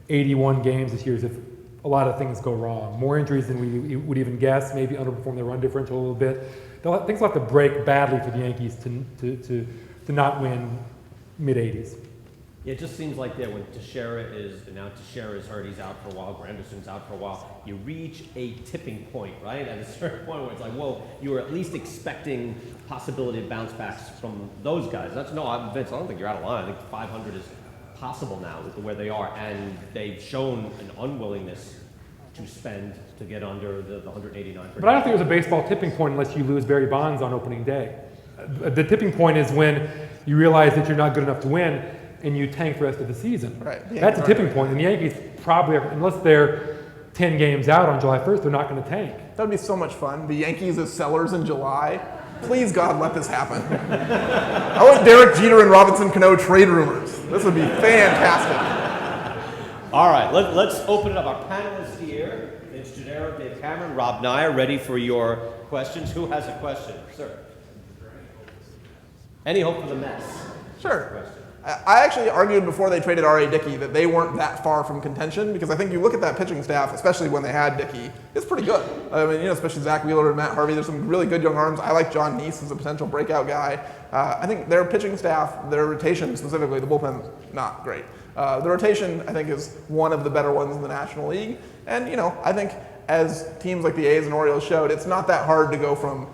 81 games this year is if a lot of things go wrong. More injuries than we would even guess, maybe underperform their run differential a little bit. Things will have to break badly for the Yankees to not win mid-80s. Yeah, it just seems like when Teixeira is hurt, he's out for a while, Granderson's out for a while, you reach a tipping point, right? At a certain point where it's like, whoa, you were at least expecting possibility of bounce backs from those guys. Vince, I don't think you're out of line. I think 500 is possible now with where they are, and they've shown an unwillingness to spend to get under the 189. But I don't think there's a baseball tipping point unless you lose Barry Bonds on opening day. The tipping point is when you realize that you're not good enough to win, and you tank the rest of the season. Right. Yeah, that's a tipping point. And the Yankees probably, unless they're 10 games out on July 1st, they're not going to tank. That would be so much fun. The Yankees as sellers in July. Please, God, let this happen. I want Derek Jeter and Robinson Cano trade rumors. This would be fantastic. All right, let's open it up. Our panelists here, it's Gennaro, Dave Cameron, Rob Neyer, ready for your questions. Who has a question? Sir. Any hope for the Mets? Sure. I actually argued before they traded R.A. Dickey that they weren't that far from contention, because I think you look at that pitching staff, especially when they had Dickey, it's pretty good. I mean, especially Zach Wheeler and Matt Harvey, there's some really good young arms. I like John Neese as a potential breakout guy. I think their pitching staff, their rotation specifically, the bullpen's not great. The rotation, I think, is one of the better ones in the National League. And, I think as teams like the A's and Orioles showed, it's not that hard to go from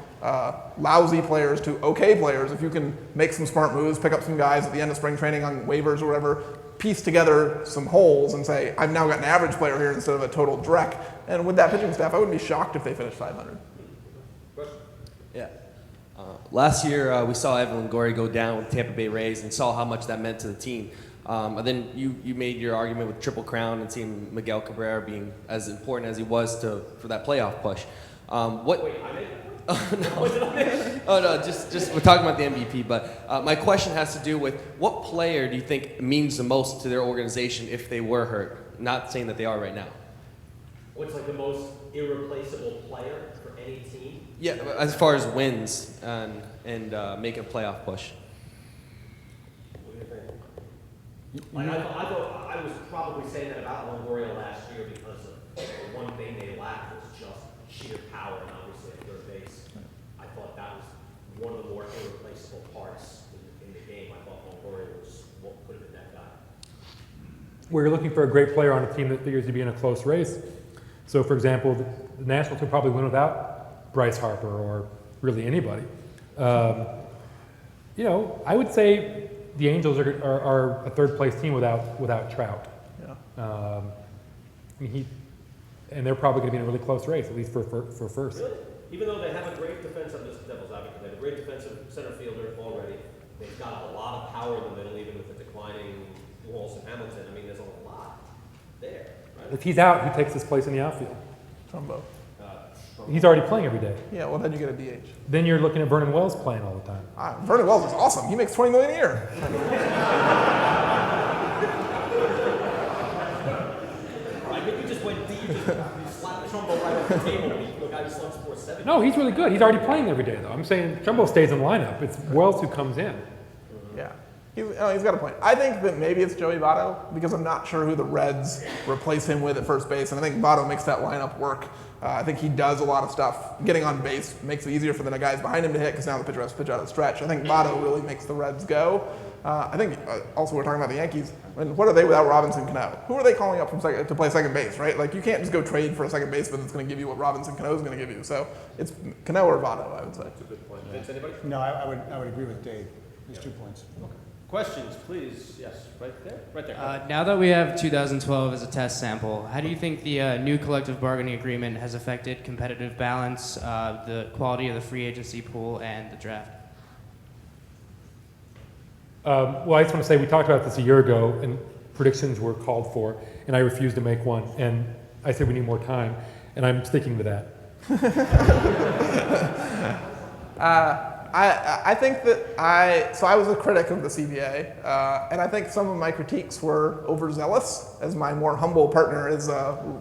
lousy players to okay players if you can make some smart moves, pick up some guys at the end of spring training on waivers or whatever, piece together some holes and say, I've now got an average player here instead of a total dreck. And with that pitching staff, I wouldn't be shocked if they finished 500. Yeah. Last year, we saw Evan Longoria go down with Tampa Bay Rays and saw how much that meant to the team. And then you made your argument with Triple Crown and seeing Miguel Cabrera being as important as he was for that playoff push. Wait, I made no, just we're talking about the MVP, but my question has to do with what player do you think means the most to their organization if they were hurt? Not saying that they are right now. What's like the most irreplaceable player for any team? Yeah, as far as wins and making a playoff push. What do you think? Like I thought I was probably saying that about Longoria last year because of the one thing they lacked was just sheer power, and obviously at third base. I thought that was one of the more irreplaceable parts in the game. I thought Longoria was what could have been that guy. Where you're looking for a great player on a team that figures to be in a close race. So, for example, the Nationals could probably win without Bryce Harper or really anybody. I would say the Angels are a third-place team without Trout. Yeah. And they're probably going to be in a really close race, at least for first. Really? Even though they have a great defensive, this devil's advocate, they have a great defensive center fielder already. They've got a lot of power in the middle, even with the declining Walls and Hamilton. I mean, there's a lot there. Right? If he's out, he takes his place in the outfield. Trumbo. He's already playing every day. Yeah, well, then you get a DH. Then you're looking at Vernon Wells playing all the time. Vernon Wells is awesome. He makes $20 million a year. I think you just went deep. You slapped Trumbo right off the table. The guy who slugs 470. No, he's really good. He's already playing every day, though. I'm saying Trumbo stays in the lineup. It's Wells who comes in. Yeah. He's got a point. I think that maybe it's Joey Votto because I'm not sure who the Reds replace him with at first base, and I think Votto makes that lineup work. I think he does a lot of stuff. Getting on base makes it easier for the guys behind him to hit because now the pitcher has to pitch out of the stretch. I think Votto really makes the Reds go. I think also we're talking about the Yankees. I mean, what are they without Robinson Cano? Who are they calling up from to play second base, right? Like you can't just go trade for a second baseman that's going to give you what Robinson Cano is going to give you. So it's Cano or Votto, I would say. That's a good point. Vince, anybody? No, I would agree with Dave. There's 2 points. Okay. Questions, please. Yes, right there. Right there. Now that we have 2012 as a test sample, how do you think the new collective bargaining agreement has affected competitive balance, the quality of the free agency pool, and the draft? Well, I just want to say we talked about this a year ago, and predictions were called for, and I refused to make one. And I said we need more time, and I'm sticking to that. I think that I was a critic of the CBA, and I think some of my critiques were overzealous, as my more humble partner is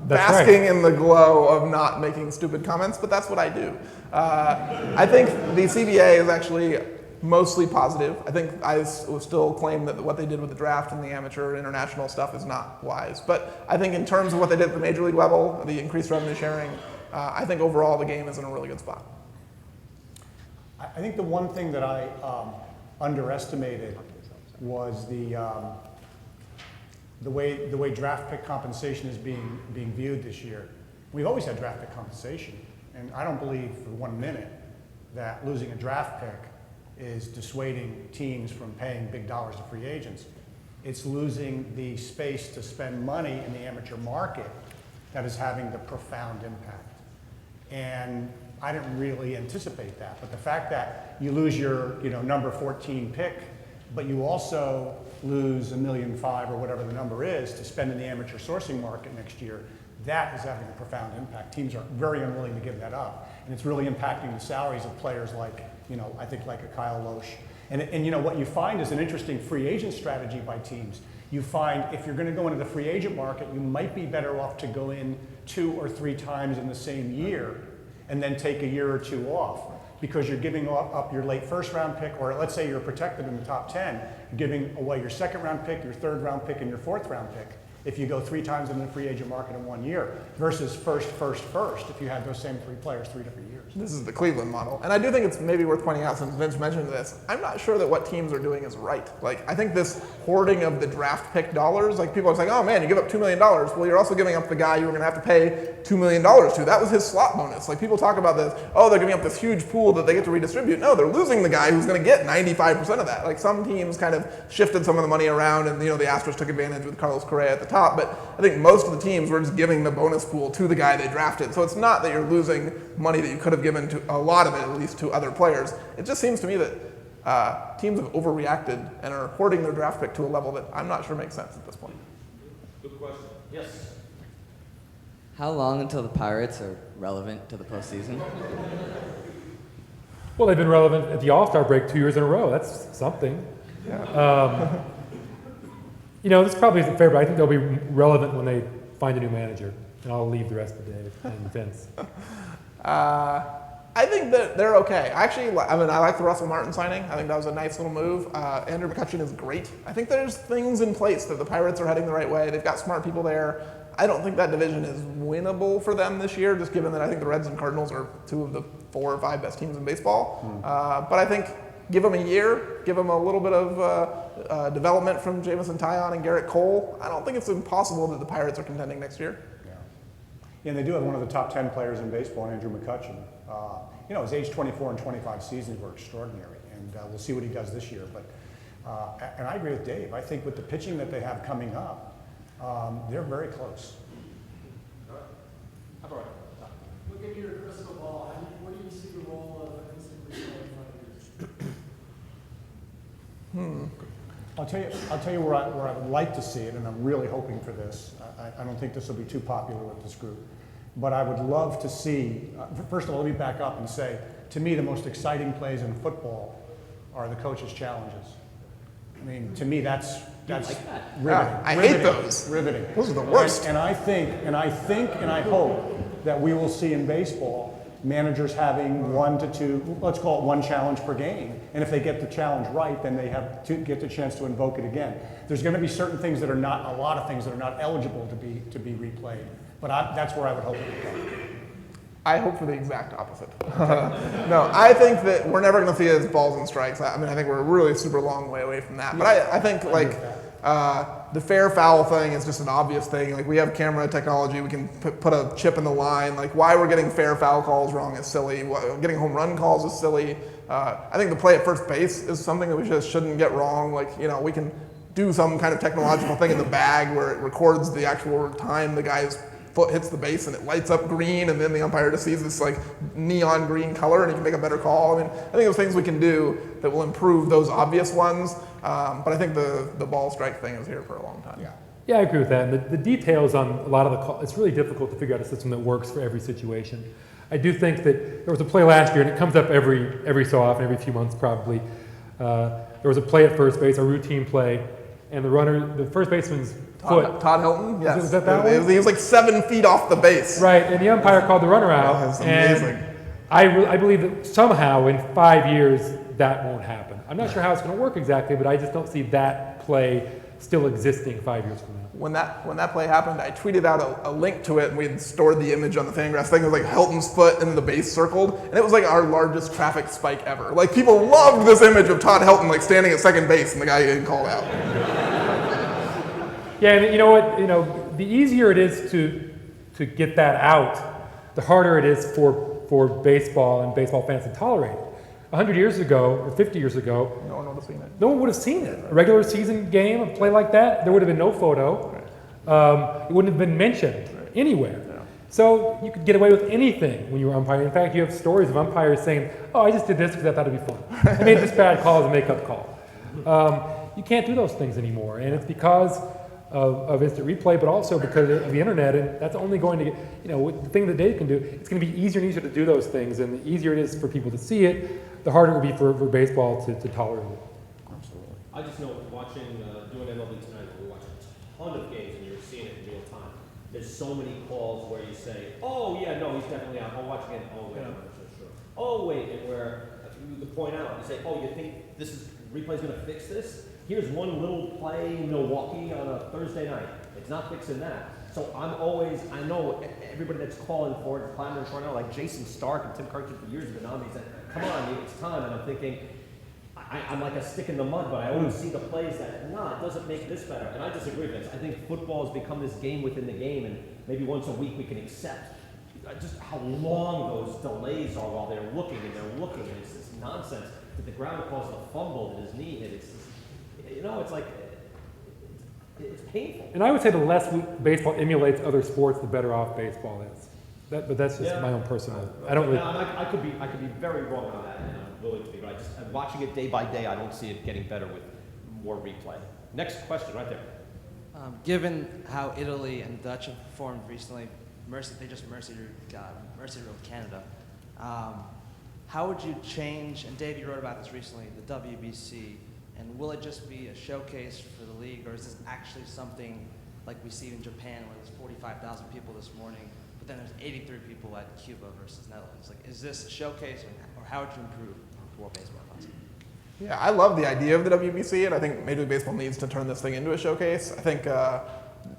basking in the glow of not making stupid comments, but that's what I do. I think the CBA is actually mostly positive. I think I will still claim that what they did with the draft and the amateur international stuff is not wise. But I think in terms of what they did at the major league level, the increased revenue sharing, I think overall the game is in a really good spot. I think the one thing that I underestimated was the way draft pick compensation is being viewed this year. We've always had draft pick compensation, and I don't believe for 1 minute that losing a draft pick is dissuading teams from paying big dollars to free agents. It's losing the space to spend money in the amateur market that is having the profound impact. And I didn't really anticipate that, but the fact that you lose your number 14 pick, but you also lose $1.5 million or whatever the number is to spend in the amateur sourcing market next year, that is having a profound impact. Teams are very unwilling to give that up, and it's really impacting the salaries of players like, I think like a Kyle Loesch. And what you find is an interesting free agent strategy by teams. You find if you're going to go into the free agent market, you might be better off to go in 2 or 3 times in the same year and then take a year or 2 off, because you're giving up your late first round pick, or let's say you're protected in the top 10, giving away your second round pick, your third round pick, and your fourth round pick if you go 3 times in the free agent market in 1 year, versus first, if you had those same 3 players 3 different years. This is the Cleveland model. And I do think it's maybe worth pointing out, since Vince mentioned this, I'm not sure that what teams are doing is right. Like, I think this hoarding of the draft pick dollars, like people are saying, oh man, you give up $2 million. Well, you're also giving up the guy you were going to have to pay $2 million to. That was his slot bonus. Like, people talk about this, oh, they're giving up this huge pool that they get to redistribute. No, they're losing the guy who's going to get 95% of that. Like, some teams kind of shifted some of the money around, and the Astros took advantage with Carlos Correa at the top, but I think most of the teams were just giving the bonus pool to the guy they drafted. So it's not that you're losing money that you could have given to, a lot of it at least, to other players. It just seems to me that teams have overreacted and are hoarding their draft pick to a level that I'm not sure makes sense at this point. Good question. Yes. How long until the Pirates are relevant to the postseason? Well, they've been relevant at the All-Star break 2 years in a row. That's something. Yeah. This probably isn't fair, but I think they'll be relevant when they find a new manager. And I'll leave the rest to Dave and Vince. I think that they're okay. Actually, I like the Russell Martin signing. I think that was a nice little move. Andrew McCutchen is great. I think there's things in place that the Pirates are heading the right way. They've got smart people there. I don't think that division is winnable for them this year, just given that I think the Reds and Cardinals are 2 of the 4 or 5 best teams in baseball. But I think give them a year, give them a little bit of development from Jamison Taillon and Garrett Cole. I don't think it's impossible that the Pirates are contending next year. Yeah, and they do have one of the top 10 players in baseball, Andrew McCutchen. His age 24 and 25 seasons were extraordinary, and we'll see what he does this year. But and I agree with Dave. I think with the pitching that they have coming up, they're very close. Look at your crystal ball. What do you see the role of instant replay in 5 years? I'll tell you where I would like to see it, and I'm really hoping for this. I don't think this will be too popular with this group, but I would love to see. First of all, let me back up and say, to me, the most exciting plays in football are the coaches' challenges. I mean, to me, that's riveting. I hate those. Riveting. Those are the worst. And I think, and I hope that we will see in baseball managers having 1 to 2, let's call it 1 challenge per game. And if they get the challenge right, then they have to get the chance to invoke it again. There's going to be certain things that are not, a lot of things that are not eligible to be replayed. But that's where I would hope it would go. I hope for the exact opposite. No, I think that we're never going to see it as balls and strikes. I mean, I think we're a really super long way away from that. But I think like the fair foul thing is just an obvious thing. Like we have camera technology, we can put a chip in the line. Like why we're getting fair foul calls wrong is silly. Getting home run calls is silly. I think the play at first base is something that we just shouldn't get wrong. Like, you know, we can do some kind of technological thing in the bag where it records the actual time the guy's foot hits the base and it lights up green, and then the umpire just sees this like neon green color and he can make a better call. I mean, I think there's things we can do that will improve those obvious ones, but I think the ball strike thing is here for a long time. Yeah, I agree with that. And the details on a lot of the calls, it's really difficult to figure out a system that works for every situation. I do think that there was a play last year, and it comes up every so often, every few months probably. There was a play at first base, a routine play, and the first baseman's foot. Todd Hilton, yes. Was that one? He was like 7 feet off the base. Right, and the umpire called the runner out. Yeah, that's amazing. And I believe that somehow in 5 years that won't happen. I'm not sure how it's going to work exactly, but I just don't see that play still existing 5 years from now. When that play happened, I tweeted out a link to it, and we had stored the image on the FanGraphs thing. It was like Hilton's foot and the base circled, and it was like our largest traffic spike ever. Like people loved this image of Todd Hilton like standing at second base and the guy getting called out. Yeah, and you know what? You know, the easier it is to get that out, the harder it is for baseball and baseball fans to tolerate it. 100 years ago or 50 years ago, No one would have seen it. no one would have seen it. A regular season game, a play like that, there would have been no photo. It wouldn't have been mentioned anywhere. Yeah. So you could get away with anything when you were umpiring. In fact, you have stories of umpires saying, "Oh, I just did this because I thought it'd be fun. I made this bad call as a makeup call." You can't do those things anymore, and it's because of instant replay, but also because of the internet, and that's only going to get, you know, the thing that Dave can do, it's going to be easier and easier to do those things, and the easier it is for people to see it, the harder it will be for baseball to tolerate it. Absolutely. I just know watching, doing MLB tonight, we watch a ton of games and you're seeing it in real time. There's so many calls where you say, oh yeah, no, he's definitely out. Oh, watch again. Oh wait, I'm not so sure. Oh wait, and where you point out, you say, oh, you think replay's going to fix this? Here's one little play in Milwaukee on a Thursday night. It's not fixing that. So I know everybody that's calling for it, clamoring for it now, like Jason Stark and Tim Kirkland for years have been on me, said, come on, it's time. And I'm thinking, I'm like a stick in the mud, but I always see the plays that, no, it doesn't make this better. And I disagree with this. I think football has become this game within the game, and maybe once a week we can accept just how long those delays are while they're looking, and it's this nonsense that the ground calls the fumble that is needed. It's, you know, it's like, it's painful. And I would say the less baseball emulates other sports, the better off baseball is. But that's just my own personal. I don't really. I could be very wrong on that, and I'm willing to be, but I'm watching it day by day. I don't see it getting better with more replay. Next question, right there. Given how Italy and Dutch have performed recently, they just mercy ruled Canada. How would you change? And Dave, you wrote about this recently, the WBC. And will it just be a showcase for the league, or is this actually something like we see in Japan, where there's 45,000 people this morning, but then there's 83 people at Cuba versus Netherlands? Like, is this a showcase, or how would you improve World Baseball Classic? Yeah, I love the idea of the WBC, and I think Major League Baseball needs to turn this thing into a showcase. I think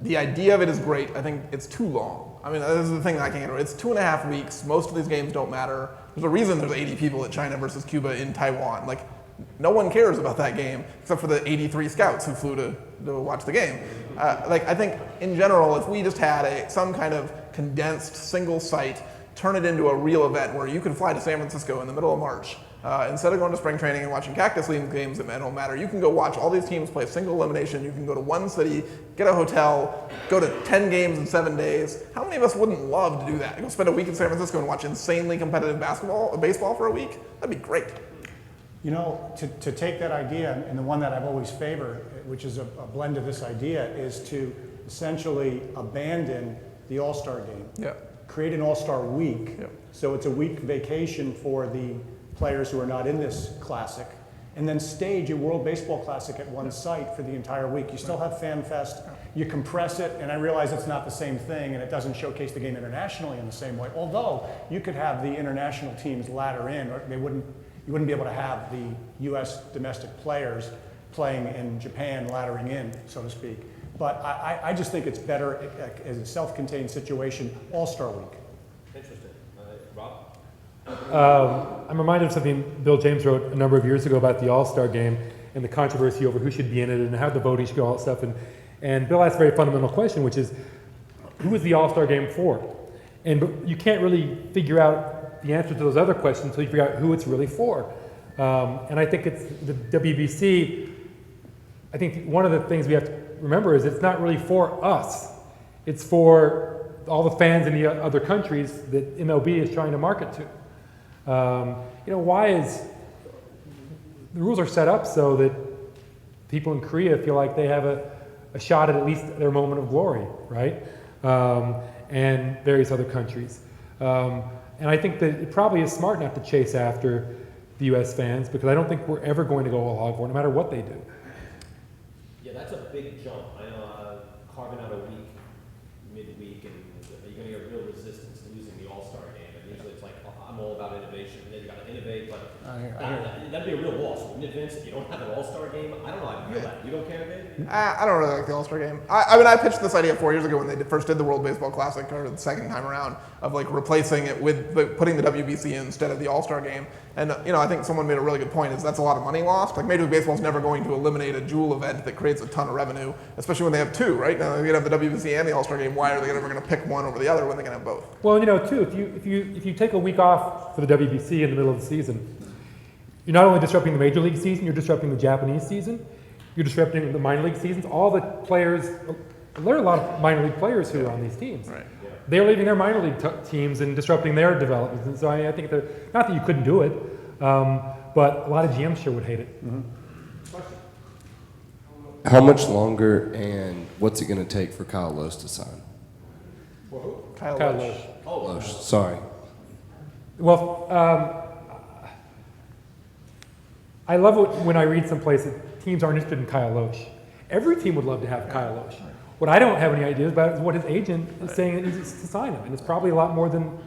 the idea of it is great. I think it's too long. I mean, this is the thing that I can't get over. It's 2.5 weeks. Most of these games don't matter. There's a reason there's 80 people at China versus Cuba in Taiwan. Like, no one cares about that game except for the 83 scouts who flew to watch the game. I think in general, if we just had some kind of condensed single site, turn it into a real event where you can fly to San Francisco in the middle of March. Instead of going to spring training and watching Cactus League games that don't matter, you can go watch all these teams play single elimination. You can go to one city, get a hotel, go to 10 games in 7 days. How many of us wouldn't love to do that? Go spend a week in San Francisco and watch insanely competitive baseball for a week? That'd be great. You know, to take that idea, and the one that I've always favored, which is a blend of this idea, is to essentially abandon the All-Star game. Yeah. Create an All-Star week. Yeah. So it's a week vacation for the players who are not in this classic, and then stage a World Baseball Classic at one site for the entire week. You still have Fan Fest. You compress it, and I realize it's not the same thing, and it doesn't showcase the game internationally in the same way. Although you could have the international teams ladder in, or you wouldn't be able to have the U.S. domestic players playing in Japan laddering in, so to speak. But I just think it's better as a self-contained situation, All-Star Week. Interesting. Rob? I'm reminded of something Bill James wrote a number of years ago about the All-Star game and the controversy over who should be in it and how the voting should go, all that stuff. And Bill asked a very fundamental question, which is, who is the All-Star game for? And you can't really figure out the answer to those other questions until you figure out who it's really for. And I think it's the WBC. I think one of the things we have to remember is it's not really for us. It's for all the fans in the other countries that MLB is trying to market to. Why is the rules are set up so that people in Korea feel like they have a shot at least their moment of glory, right? And various other countries. And I think that it probably is smart not to chase after the U.S. fans, because I don't think we're ever going to go all hog for it, no matter what they do. Yeah, that's a big jump. I know carving out a week, midweek, and you're going to get real resistance losing the All-Star game. And usually it's like, I'm all about innovation, and then you got to innovate, but that'd be a real loss. Wouldn't it, Vince? If you don't have an All-Star game, I don't know how you feel that. You don't care, Dave? I don't really like the All-Star game. I pitched this idea 4 years ago when they first did the World Baseball Classic, or the second time around, of like replacing it with putting the WBC in instead of the All-Star game. And I think someone made a really good point, is that's a lot of money lost. Like Major League Baseball is never going to eliminate a jewel event that creates a ton of revenue, especially when they have two, right? Now they have the WBC and the All-Star game. Why are they ever going to pick one over the other when they can have both? Well, too, if you take a week off for the WBC in the middle of the season, you're not only disrupting the Major League season, you're disrupting the Japanese season, you're disrupting the minor league seasons. All the players, there are a lot of minor league players who are on these teams. Right. They're leaving their minor league teams and disrupting their development. And so I think not that you couldn't do it, but a lot of GMs sure would hate it. Mm-hmm. How much longer and what's it going to take for Kyle Loesch to sign? Kyle Loesch. Loesch, sorry. Well, I love it when I read someplace that teams aren't interested in Kyle Loesch. Every team would love to have Kyle Loesch. What I don't have any ideas about is what his agent is saying that needs to sign him. And it's probably a lot more than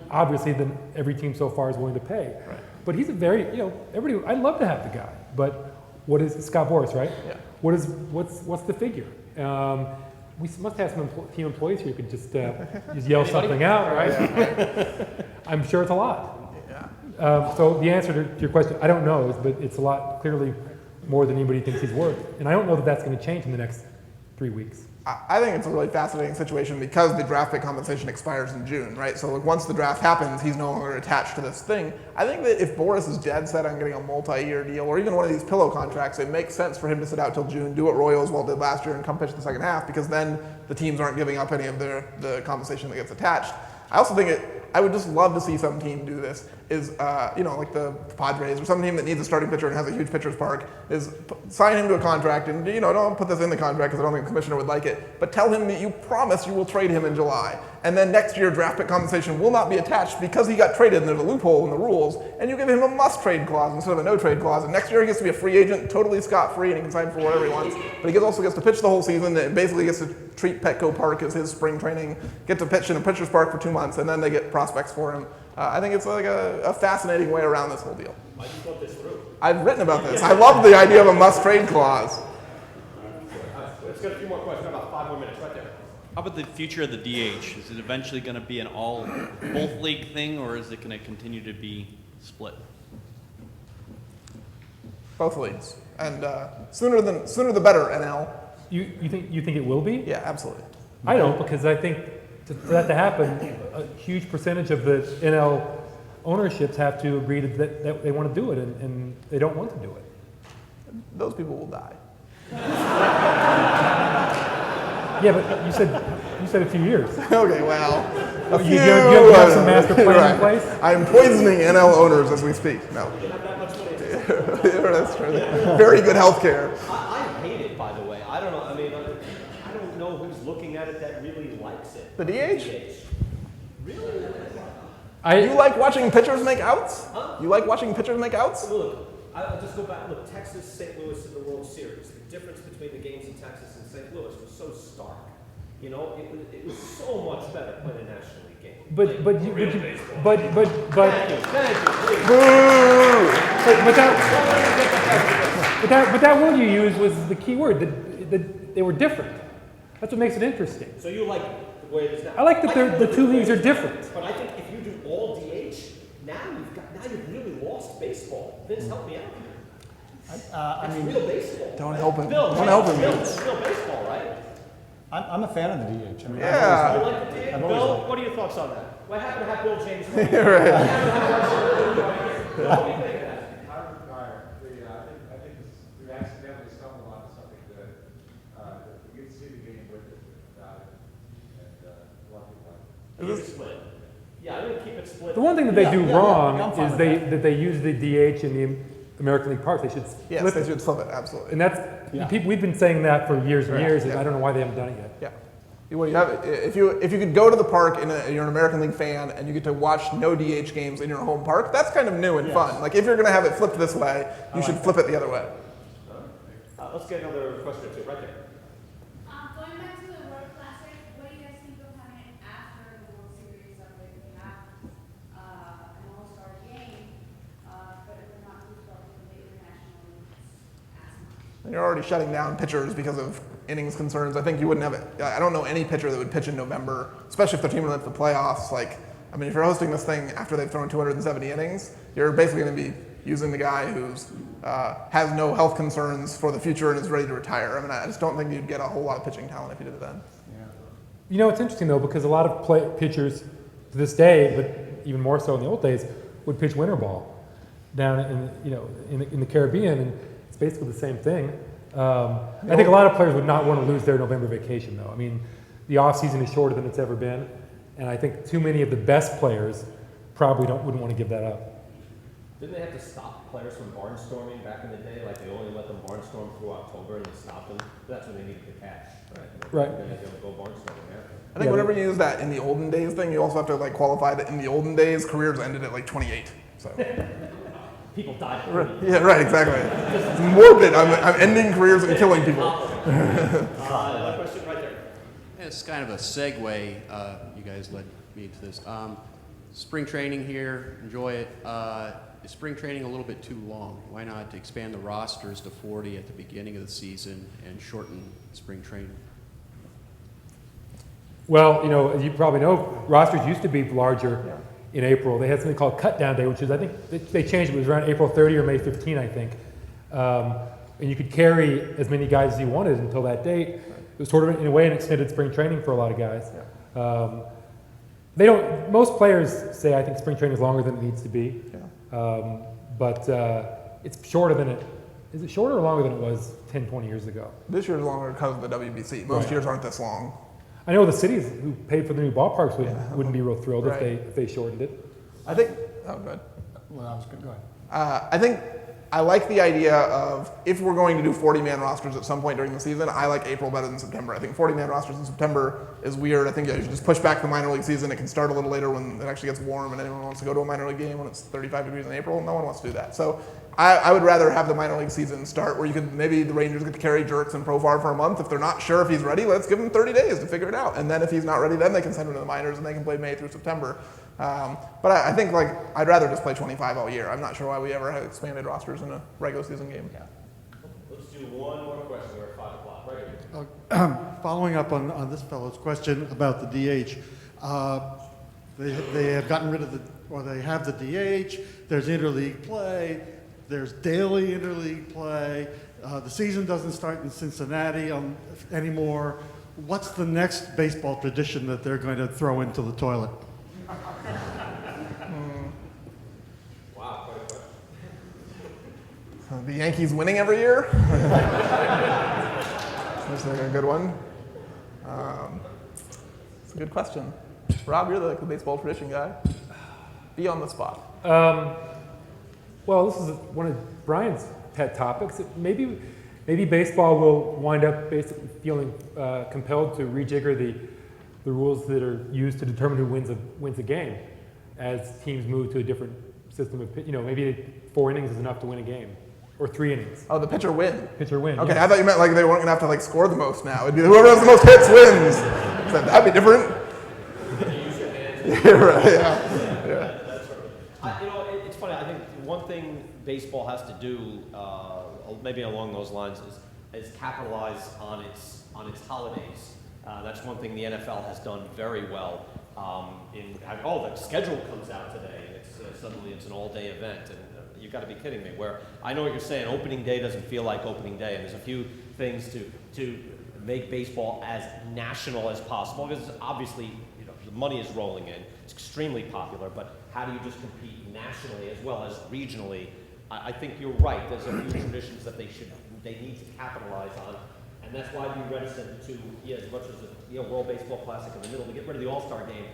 every team so far is willing to pay. Right. But he's a very, everybody, I'd love to have the guy. But what is, Scott Boras, right? Yeah. What's the figure? We must have some team employees here who could just yell something out, right? Yeah. I'm sure it's a lot. So the answer to your question, I don't know, but it's a lot, clearly more than anybody thinks he's worth. And I don't know that that's going to change in the next 3 weeks. I think it's a really fascinating situation because the draft pick compensation expires in June, right? So like once the draft happens, he's no longer attached to this thing. I think that if Boras is dead set on getting a multi-year deal or even one of these pillow contracts, it makes sense for him to sit out till June, do what Royals well did last year and come pitch the second half, because then the teams aren't giving up any of the compensation that gets attached. I also think I would just love to see some team do this, like the Padres or some team that needs a starting pitcher and has a huge pitcher's park, is sign him to a contract and, don't put this in the contract because I don't think the commissioner would like it, but tell him that you promise you will trade him in July. And then next year draft pick compensation will not be attached because he got traded and there's a loophole in the rules, and you give him a must-trade clause instead of a no-trade clause. And next year he gets to be a free agent, totally scot-free, and he can sign for whatever he wants. But he also gets to pitch the whole season and basically gets to treat Petco Park as his spring training, get to pitch in a pitcher's park for 2 months, and then they get prospects for him. I think it's like a fascinating way around this whole deal. I just thought this through. I've written about this. I love the idea of a must-trade clause. Let's get a few more questions. About 5 more minutes, right there. How about the future of the DH? Is it eventually going to be an both league thing, or is it going to continue to be split? Both leagues, and sooner the better. NL. You think it will be? Yeah, absolutely. I don't, because I think for that to happen, a huge percentage of the NL ownerships have to agree that they want to do it, and they don't want to do it. Those people will die. Yeah, but you said a few years. Okay, well, you have some master plan right. in place? I'm poisoning NL owners as we speak. No. That's true. Very good health care. I hate it, by the way. I don't know. I mean, I don't know who's looking at it that really likes it. The DH? Really? You like watching pitchers make outs? Huh? You like watching pitchers make outs? Look, I'll just go back. Look, Texas, St. Louis in the World Series. The difference between the games in Texas and St. Louis was so stark. You know, it was so much better playing a National League game. But that word you used was the key word. They were different. That's what makes it interesting. So you like the way it is now? I like that the two leagues are different. But I think if you do all DH, now you've really lost baseball. Vince, help me out here. That's real baseball. Don't help him. Bill, Don't help him. It's real baseball, right? I'm a fan of the DH. I mean, Yeah. You like the DH? I've always Bill, liked what are your thoughts on that? What happened to have Bill James? Right. Bill, what do you think of that? I think we accidentally stumbled onto something good. We get to see the game with it without it, and a lot of people like it. Keep it split. Yeah, I'm going to keep it split. The one thing that they do wrong I'm fine is with that they use the DH in the American League Park. They should Yes, flip they it. should flip it, absolutely. And that's we've been saying that for years and years, and Yeah. I don't know why they haven't done it yet. Yeah. Well, you have, if you could go to the park and you're an American League fan and you get to watch no DH games in your home park, that's kind of new and fun. Like if you're going to have it flipped this way, you should flip it the other way. Let's get another question or two right there. Going back to the World Classic, what do you guys think of having it after the World Series? That way we have an all-star game, but if we're not moved up to the international leagues as much. And you're already shutting down pitchers because of innings concerns. I think you wouldn't have it. I don't know any pitcher that would pitch in November, especially if their team went to the playoffs. Like, I mean, if you're hosting this thing after they've thrown 270 innings, you're basically going to be using the guy who's has no health concerns for the future and is ready to retire. I mean, I just don't think you'd get a whole lot of pitching talent if you did it then. You know, it's interesting though because a lot of pitchers to this day, but even more so in the old days, would pitch winter ball down in the Caribbean, and it's basically the same thing. I think a lot of players would not want to lose their November vacation, though. I mean, the off season is shorter than it's ever been, and I think too many of the best players probably wouldn't want to give that up. Didn't they have to stop players from barnstorming back in the day? Like they only let them barnstorm through October and they stopped them. That's when they needed the cash, right? Right. Then they go barnstorming there. I think whenever you use that in the olden days thing, you also have to like qualify that in the olden days, careers ended at like 28. So. People died. Yeah, right, exactly. It's morbid. I'm ending careers and killing people. Another question right there. Yeah, it's kind of a segue. You guys led me to this. Spring training here, enjoy it. Is spring training a little bit too long? Why not expand the rosters to 40 at the beginning of the season and shorten spring training? Well, you know, as you probably know, rosters used to be larger in April. They had something called Cut Down Day, which is, I think, they changed it. It was around April 30 or May 15, I think. And you could carry as many guys as you wanted until that date. It was sort of, in a way, an extended spring training for a lot of guys. Most players say, I think spring training is longer than it needs to be. But it's shorter than is it shorter or longer than it was 10, 20 years ago? This year's longer because of the WBC. Most years aren't this long. I know the cities who paid for the new ballparks wouldn't be real thrilled if they shortened it. I think, oh, good. Well, that was good. Go ahead. I think I like the idea of if we're going to do 40-man rosters at some point during the season, I like April better than September. I think 40-man rosters in September is weird. I think you should just push back the minor league season. It can start a little later when it actually gets warm and anyone wants to go to a minor league game when it's 35 degrees in April. No one wants to do that. So I would rather have the minor league season start where you could maybe the Rangers get to carry Jerks and Profar for a month. If they're not sure if he's ready, let's give him 30 days to figure it out. And then if he's not ready, then they can send him to the minors and they can play May through September. But I think I'd rather just play 25 all year. I'm not sure why we ever had expanded rosters in a regular season game. Let's do one more question. We're at 5 o'clock. Right here. Following up on this fellow's question about the DH, they have gotten rid of they have the DH. There's interleague play. There's daily interleague play. The season doesn't start in Cincinnati anymore. What's the next baseball tradition that they're going to throw into the toilet? Wow, quite a question. The Yankees winning every year? That's a good one. It's a good question. Rob, you're the baseball tradition guy. Be on the spot. Well, this is one of Brian's pet topics. Maybe baseball will wind up basically feeling compelled to rejigger the rules that are used to determine who wins a game as teams move to a different system of, maybe 4 innings is enough to win a game. Or 3 innings. Oh, the pitcher win. Pitcher win. Okay, yeah. I thought you meant like they weren't going to have to score the most now. It'd be whoever has the most hits wins. That'd be different. Yeah, right, yeah. That's right. It's funny. I think one thing baseball has to do, maybe along those lines, is capitalize on its holidays. That's one thing the NFL has done very well. The schedule comes out today, and suddenly it's an all-day event, and you've got to be kidding me. Where I know what you're saying, opening day doesn't feel like opening day, and there's a few things to make baseball as national as possible, because obviously the money is rolling in. It's extremely popular, but how do you just compete nationally as well as regionally? I think you're right. There's a few traditions that they need to capitalize on, and that's why I'd be reticent to, as much as the World Baseball Classic in the middle, to get rid of the All-Star game.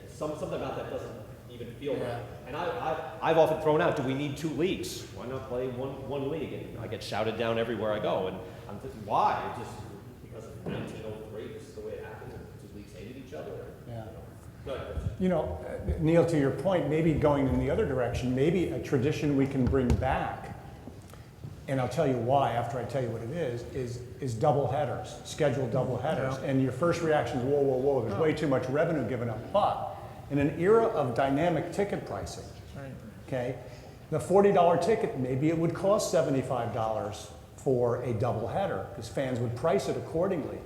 Something about that doesn't even feel right. And I've often thrown out, do we need 2 leagues? Why not play one league? And I get shouted down everywhere I go, and I'm thinking, why? It's just because of 1903, this is the way it happened, and 2 leagues hated each other. Neil, to your point, maybe going in the other direction, maybe a tradition we can bring back, and I'll tell you why after I tell you what it is double headers, scheduled double headers. Yeah. And your first reaction is, whoa, there's way too much revenue given up. But in an era of dynamic ticket pricing, okay, the $40 ticket, maybe it would cost $75 for a double header, because fans would price it accordingly.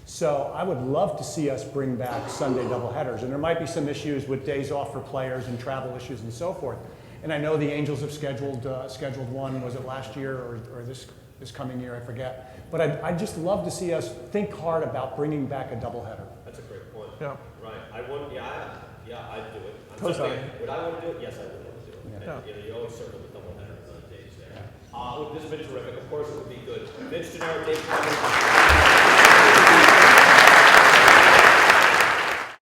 So I would love to see us bring back Sunday doubleheaders, and there might be some issues with days off for players and travel issues and so forth. And I know the Angels have scheduled one. Was it last year or this coming year? I forget. But I'd just love to see us think hard about bringing back a doubleheader. That's a great point. Yeah. Right. I'd do it. Co-sign. Would I want to do it? Yes, I would want to do it. Yeah. And, you always circle the doubleheader days there. Look, this has been terrific. Of course, it would be good. Vince Gennaro, Dave Clemens.